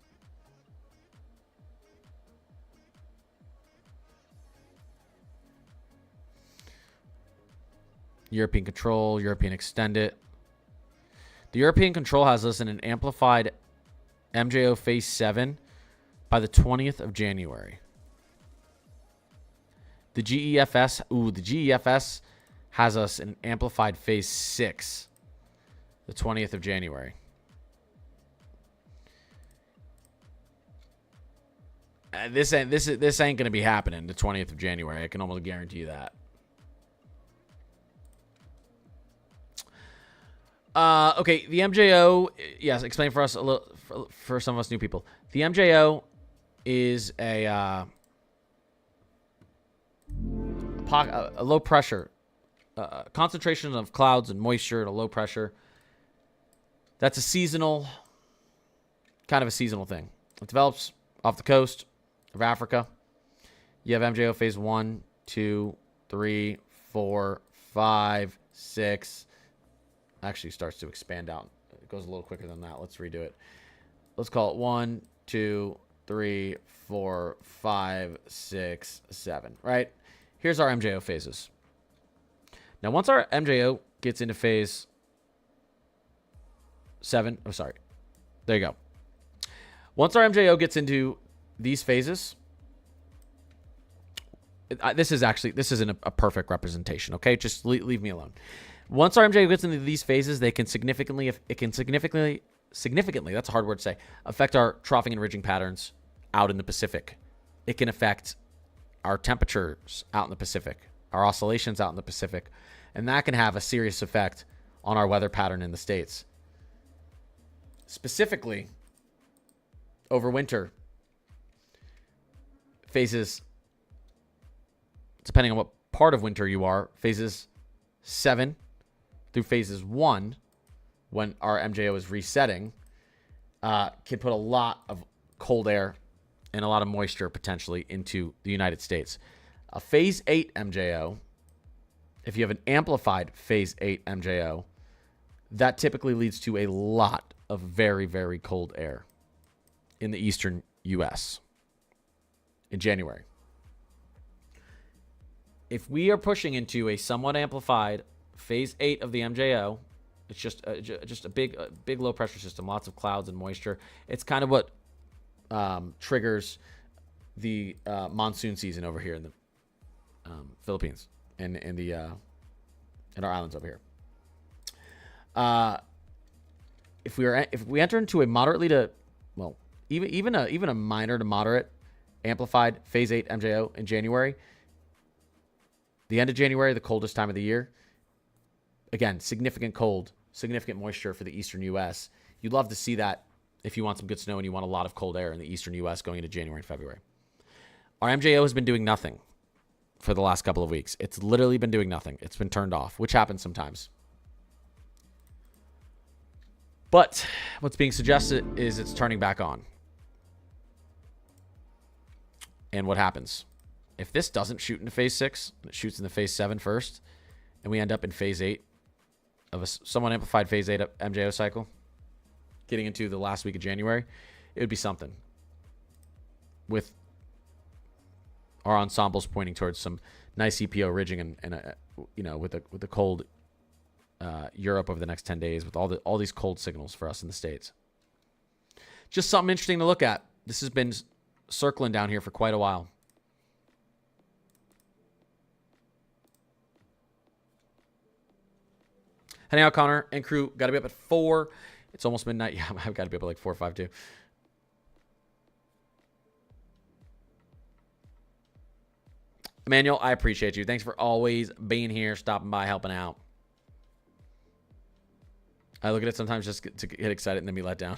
European Control, European Extended. The European Control has us in an amplified MJO Phase 7 by the 20th of January. The GEFS, the GEFS has us in amplified Phase 6, the 20th of January. This ain't going to be happening the 20th of January. I can almost guarantee you that. Okay, the MJO, yes, explain for us a little, for some of us new people. The MJO is a low pressure, concentration of clouds and moisture at a low pressure. That's a seasonal, kind of a seasonal thing. It develops off the coast of Africa. You have MJO phase 1, 2, 3, 4, 5, 6. Actually starts to expand out. It goes a little quicker than that. Let's redo it. Let's call it 1, 2, 3, 4, 5, 6, 7. Right? Here's our MJO phases. Now, once our MJO gets into phase 7, oh, sorry. There you go. Once our MJO gets into these phases, this isn't a perfect representation, okay? Just leave me alone. Once our MJO gets into these phases, it can significantly, that's a hard word to say, affect our troughing and ridging patterns out in the Pacific. It can affect our temperatures out in the Pacific, our oscillations out in the Pacific, and that can have a serious effect on our weather pattern in the States. Specifically, over winter, phases, depending on what part of winter you are, phases 7 through phases 1, when our MJO is resetting, can put a lot of cold air and a lot of moisture potentially into the United States. A phase 8 MJO, if you have an amplified phase 8 MJO, that typically leads to a lot of very, very cold air in the eastern U.S. in January. If we are pushing into a somewhat amplified phase 8 of the MJO, it's just a big low pressure system, lots of clouds and moisture. It's kind of what triggers the monsoon season over here in the Philippines and in our islands over here. If we enter into a moderately to, well, even a minor to moderate amplified phase 8 MJO in January, the end of January, the coldest time of the year. Again, significant cold, significant moisture for the eastern U.S. You'd love to see that if you want some good snow and you want a lot of cold air in the eastern U.S. going into January and February. Our MJO has been doing nothing for the last couple of weeks. It's literally been doing nothing. It's been turned off, which happens sometimes. But what's being suggested is it's turning back on. And what happens? If this doesn't shoot into phase 6, it shoots into phase 7 first, and we end up in phase 8 of a somewhat amplified phase 8 MJO cycle, getting into the last week of January, it would be something. With our ensembles pointing towards some nice EPO ridging and with the cold Europe over the next 10 days, with all these cold signals for us in the States. Just something interesting to look at. This has been circling down here for quite a while. Heading out, Connor and crew. Got to be up at 4. It's almost midnight. Yeah, I've got to be up at like 4 or 5 too. Emmanuel, I appreciate you. Thanks for always being here, stopping by, helping out. I look at it sometimes just to get excited and then be let down.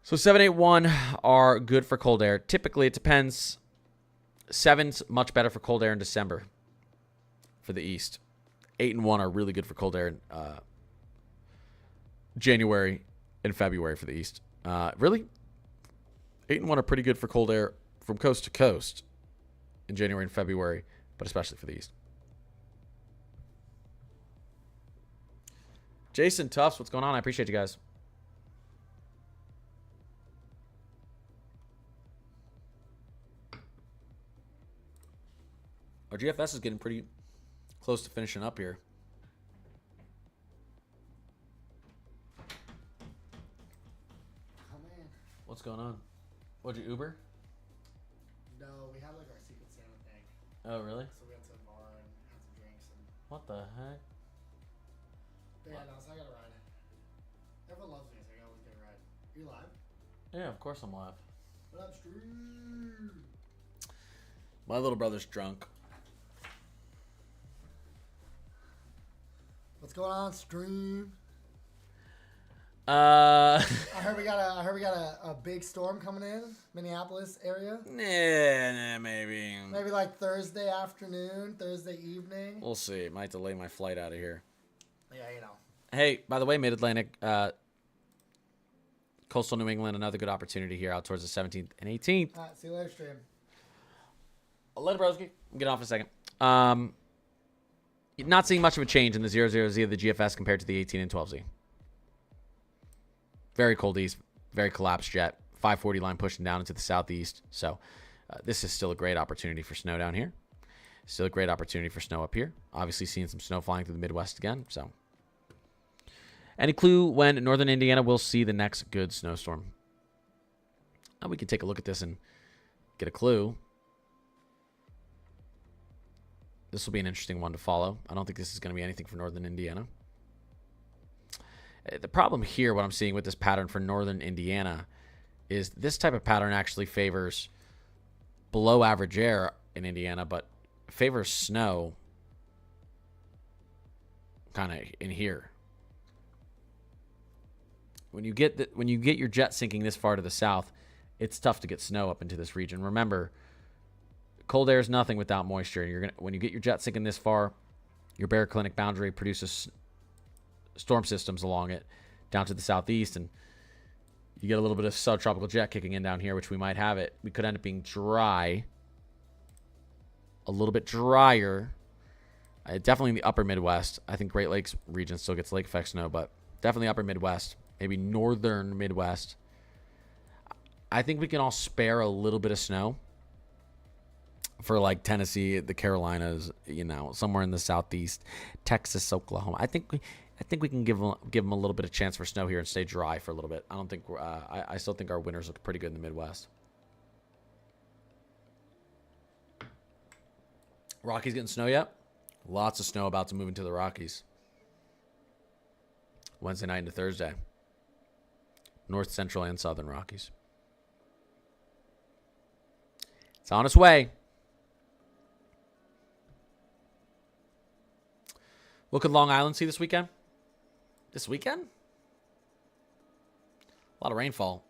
So 7, 8, 1 are good for cold air. Typically, it depends. 7's much better for cold air in December for the East. 8 and 1 are really good for cold air in January and February for the East. Really? 8 and 1 are pretty good for cold air from coast to coast in January and February, but especially for the East. Jason Tufts, what's going on? I appreciate you guys. Our GFS is getting pretty close to finishing up here. Oh man. What's going on? What'd you Uber? No, we had like our Secret Santa thing. Oh, really? So we went to a bar and had some drinks and. What the heck? But yeah, no, so I got a ride. Everyone loves me, so I always get a ride. You live? Yeah, of course I'm live. What up, stream? My little brother's drunk. What's going on, stream? Nah, I heard we got a big storm coming in, Minneapolis area. maybe. Maybe like Thursday afternoon, Thursday evening. We'll see. It might delay my flight out of here. Yeah, you know. Hey, by the way, Mid-Atlantic, Coastal New England, another good opportunity here out towards the 17th and 18th. All right, see you later, stream. Later, broski. Get off in a second. Not seeing much of a change in the 00Z of the GFS compared to the 18 and 12Z. Very cold east, very collapsed jet. 540 line pushing down into the southeast. So this is still a great opportunity for snow down here. Still a great opportunity for snow up here. Obviously seeing some snow flying through the Midwest again. So any clue when northern Indiana will see the next good snowstorm? We can take a look at this and get a clue. This will be an interesting one to follow. I don't think this is going to be anything for northern Indiana. The problem here, what I'm seeing with this pattern for northern Indiana, is this type of pattern actually favors below average air in Indiana, but favors snow kind of in here. When you get your jet sinking this far to the south, it's tough to get snow up into this region. Remember, cold air is nothing without moisture. When you get your jet sinking this far, your baroclinic boundary produces storm systems along it down to the southeast, and you get a little bit of subtropical jet kicking in down here, which we might have it. We could end up being dry, a little bit drier. Definitely in the upper Midwest. I think Great Lakes region still gets lake effect snow, but definitely upper Midwest, maybe northern Midwest. I think we can all spare a little bit of snow for like Tennessee, the Carolinas, somewhere in the southeast, Texas, Oklahoma. I think we can give them a little bit of chance for snow here and stay dry for a little bit. I don't think I still think our winters look pretty good in the Midwest. Rockies getting snow yet? Lots of snow about to move into the Rockies. Wednesday night into Thursday. North, Central, and Southern Rockies. It's on its way. What could Long Island see this weekend? This weekend? A lot of rainfall.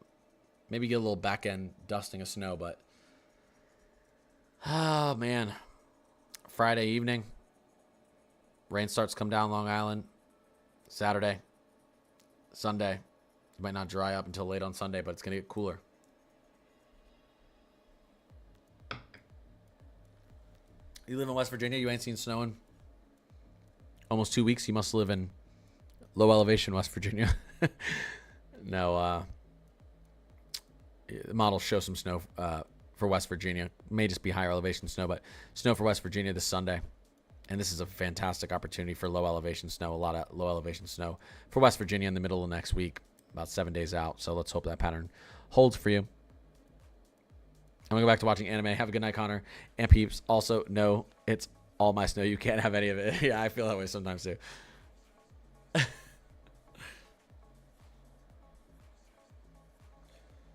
Maybe get a little back end dusting of snow, but oh man. Friday evening. Rain starts to come down Long Island. Saturday. Sunday. It might not dry up until late on Sunday, but it's going to get cooler. You live in West Virginia, you ain't seen snow in almost 2 weeks. You must live in low elevation West Virginia. No, the models show some snow for West Virginia. May just be higher elevation snow, but snow for West Virginia this Sunday. And this is a fantastic opportunity for low elevation snow. A lot of low elevation snow for West Virginia in the middle of next week, about 7 days out. So let's hope that pattern holds for you. I'm going to go back to watching anime. Have a good night, Connor. And peeps, also, no, it's all my snow. You can't have any of it. Yeah, I feel that way sometimes too.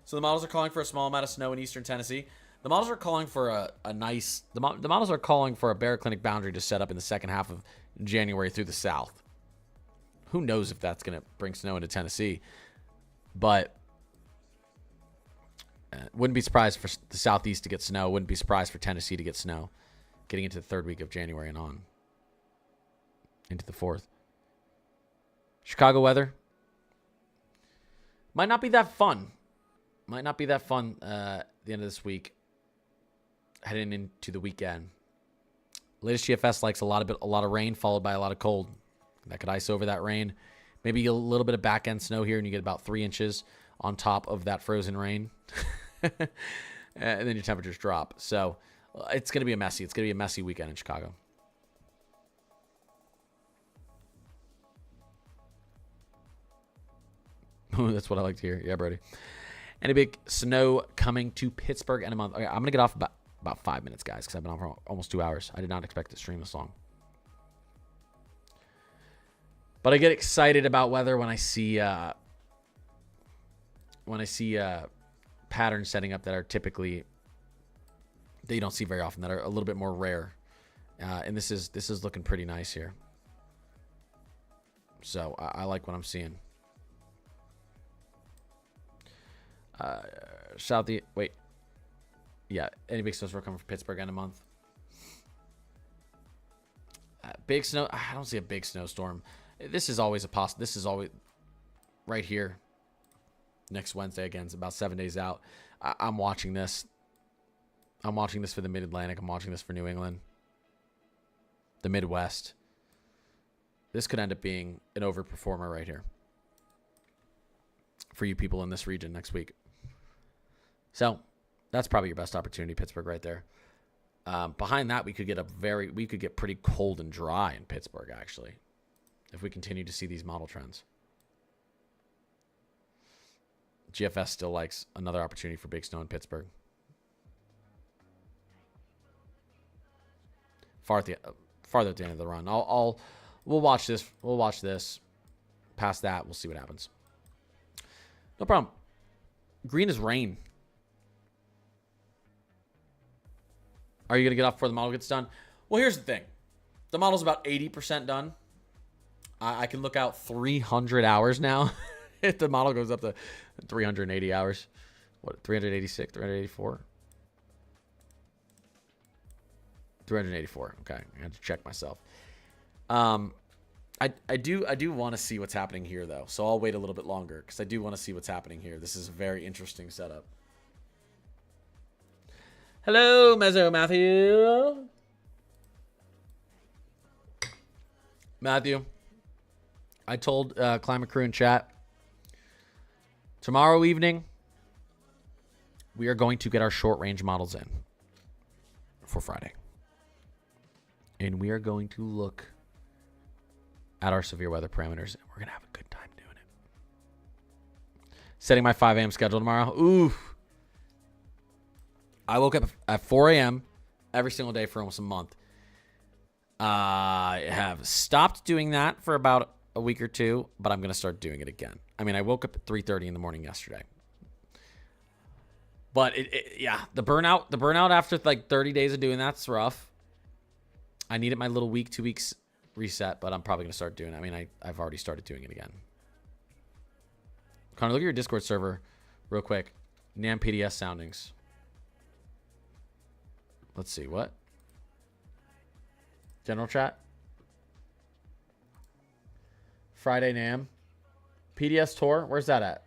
So the models are calling for a small amount of snow in eastern Tennessee. The models are calling for a nice... The models are calling for a baroclinic boundary to set up in the second half of January through the south. Who knows if that's going to bring snow into Tennessee. But wouldn't be surprised for the southeast to get snow. Wouldn't be surprised for Tennessee to get snow. Getting into the third week of January and on. Into the fourth. Chicago weather. Might not be that fun. Might not be that fun at the end of this week. Heading into the weekend. Latest GFS likes a lot of rain followed by a lot of cold. That could ice over that rain. Maybe a little bit of back end snow here and you get about 3 inches on top of that frozen rain. And then your temperatures drop. So it's going to be messy. It's going to be a messy weekend in Chicago. That's what I like to hear. Yeah, Brody. Any big snow coming to Pittsburgh in a month? Okay, I'm going to get off about 5 minutes, guys, because I've been on for almost 2 hours. I did not expect to stream this long. But I get excited about weather when I see patterns setting up that are typically that you don't see very often, that are a little bit more rare. And this is looking pretty nice here. So I like what I'm seeing. Wait. Yeah, any big snowstorm coming from Pittsburgh in a month? Big snow. I don't see a big snowstorm. This is always a this is always right here. next Wednesday again. It's about 7 days out. I'm watching this. I'm watching this for the Mid-Atlantic. I'm watching this for New England. The Midwest. This could end up being an overperformer right here for you people in this region next week. So that's probably your best opportunity, Pittsburgh, right there. Behind that, we could get pretty cold and dry in Pittsburgh, actually, if we continue to see these model trends. GFS still likes another opportunity for big snow in Pittsburgh. Farther at the end of the run. We'll watch this. We'll watch this. Past that, we'll see what happens. No problem. Green is rain. Are you going to get off before the model gets done? Well, here's the thing. The model's about 80% done. I can look out 300 hours now. If the model goes up to 380 hours. What, 386, 384? 384. Okay, I had to check myself. I do want to see what's happening here, though. So I'll wait a little bit longer because I do want to see what's happening here. This is a very interesting setup. Hello, Mezzo Matthew. Matthew, I told Climate Crew in chat, tomorrow evening, we are going to get our short range models in for Friday. And we are going to look at our severe weather parameters, and we're going to have a good time doing it. Setting my 5 a.m. schedule tomorrow. Ooh. I woke up at 4 a.m. every single day for almost a month. I have stopped doing that for about a week or two, but I'm going to start doing it again. I mean, I woke up at 3:30 in the morning yesterday. But yeah, the burnout after like 30 days of doing that's rough. I needed my little week, 2 weeks reset, but I'm probably going to start doing it. I mean, I've already started doing it again. Connor, look at your Discord server real quick. NAM PDS soundings. Let's see, what? General chat? Friday NAM. PDS tour? Where's that at?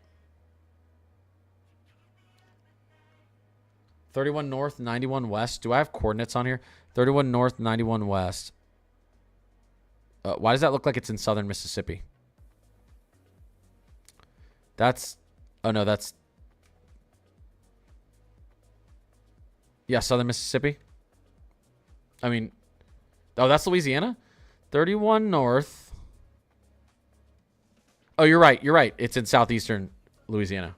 31 North, 91 West. Do I have coordinates on here? 31 North, 91 West. Why does that look like it's in southern Mississippi? That's... Oh, no, that's... Yeah, southern Mississippi. I mean... Oh, that's Louisiana? 31 North. Oh, you're right. You're right. It's in southeastern Louisiana.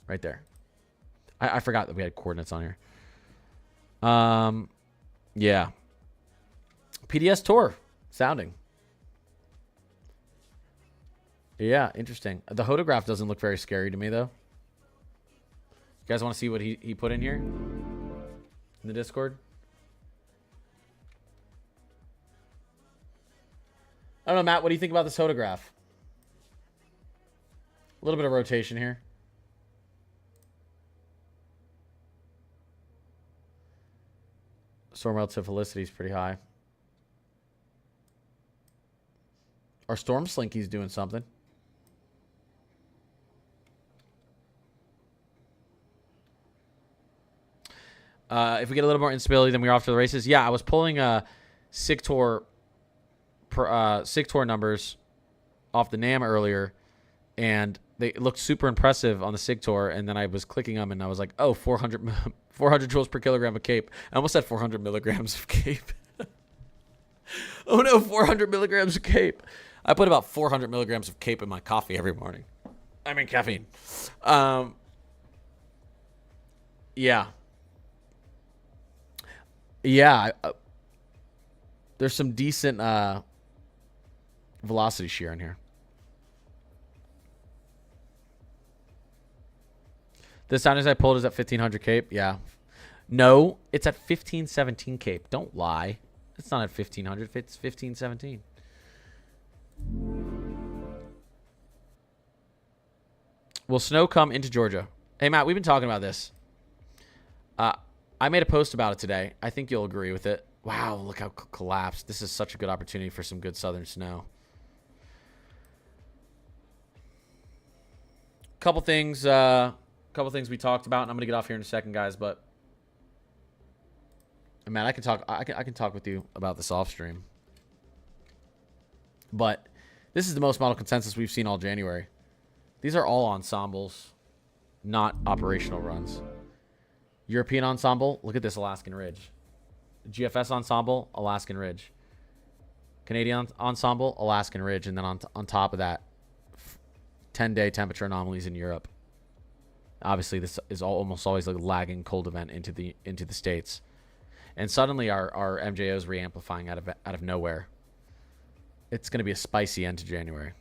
Right there. I forgot that we had coordinates on here. Yeah. PDS tour. Sounding. Yeah, interesting. The photograph doesn't look very scary to me, though. You guys want to see what he put in here? In the Discord? I don't know, Matt. What do you think about this photograph? A little bit of rotation here. Storm relative felicity is pretty high. Our Storm Slinky's doing something. If we get a little more instability, then we're off to the races. Yeah, I was pulling SIG Tour numbers off the NAM earlier, and they looked super impressive on the SIG Tour, and then I was clicking them, and I was like, oh, 400 joules per kilogram of CAPE. I almost said 400 milligrams of CAPE. Oh, no, 400 milligrams of CAPE. I put about 400 milligrams of CAPE in my coffee every morning. I mean, caffeine. Yeah. Yeah. There's some decent velocity shear in here. The soundings I pulled is at 1500 CAPE. Yeah. No, it's at 1517 CAPE. Don't lie. It's not at 1500. It's 1517. Will snow come into Georgia? Hey, Matt, we've been talking about this. I made a post about it today. I think you'll agree with it. Wow, look how collapsed. This is such a good opportunity for some good southern snow. couple things we talked about, and I'm gonna get off here in a second, guys. But man, I can talk with you about this off stream. But this is the most model consensus we've seen all January. These are all ensembles, not operational runs. European ensemble, look at this Alaskan Ridge. GFS ensemble, Alaskan Ridge. Canadian ensemble, Alaskan Ridge. And then on top of that, 10-day temperature anomalies in Europe. Obviously, this is almost always a lagging cold event into the States. And suddenly our MJO is re-amplifying out of nowhere. It's going to be a spicy end to January.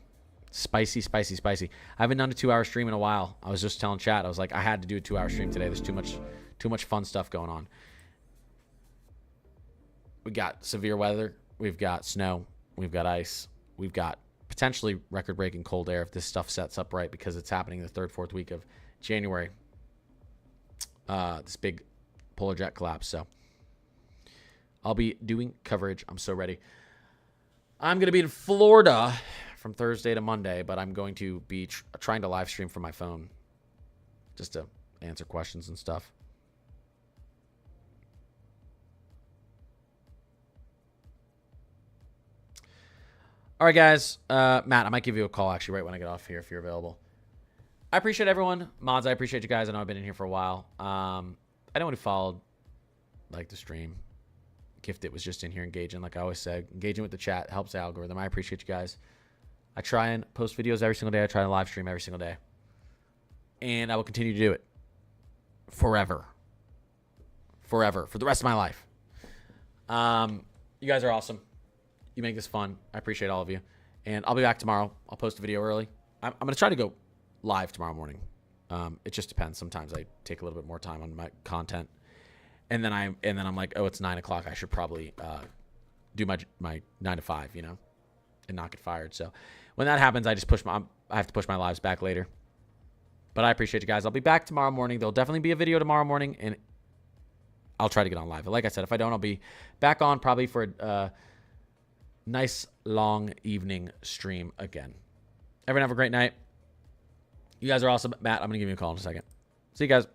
Spicy, spicy, spicy. I haven't done a 2-hour stream in a while. I was just telling chat. I was like, I had to do a 2-hour stream today. There's too much fun stuff going on. We got severe weather. We've got snow. We've got ice. We've got potentially record-breaking cold air if this stuff sets up right, because it's happening the 3rd, 4th week of January. This big polar jet collapse. So I'll be doing coverage. I'm so ready. I'm going to be in Florida from Thursday to Monday, but I'm going to be trying to live stream from my phone just to answer questions and stuff. All right, guys. Matt, I might give you a call actually right when I get off here if you're available. I appreciate everyone. Mods, I appreciate you guys. I know I've been in here for a while. Anyone who followed the stream, Gifted was just in here engaging, like I always said. Engaging with the chat helps the algorithm. I appreciate you guys. I try and post videos every single day. I try to live stream every single day. And I will continue to do it. Forever. Forever. For the rest of my life. You guys are awesome. You make this fun. I appreciate all of you. And I'll be back tomorrow. I'll post a video early. I'm going to try to go live tomorrow morning. It just depends. Sometimes I take a little bit more time on my content. And then I'm like, oh, it's 9 o'clock. I should probably do my 9 to 5, and not get fired. So when that happens, I have to push my lives back later. But I appreciate you guys. I'll be back tomorrow morning. There'll definitely be a video tomorrow morning, and I'll try to get on live. But like I said, if I don't, I'll be back on probably for a nice long evening stream again. Everyone have a great night. You guys are awesome. Matt, I'm going to give you a call in a second. See you guys.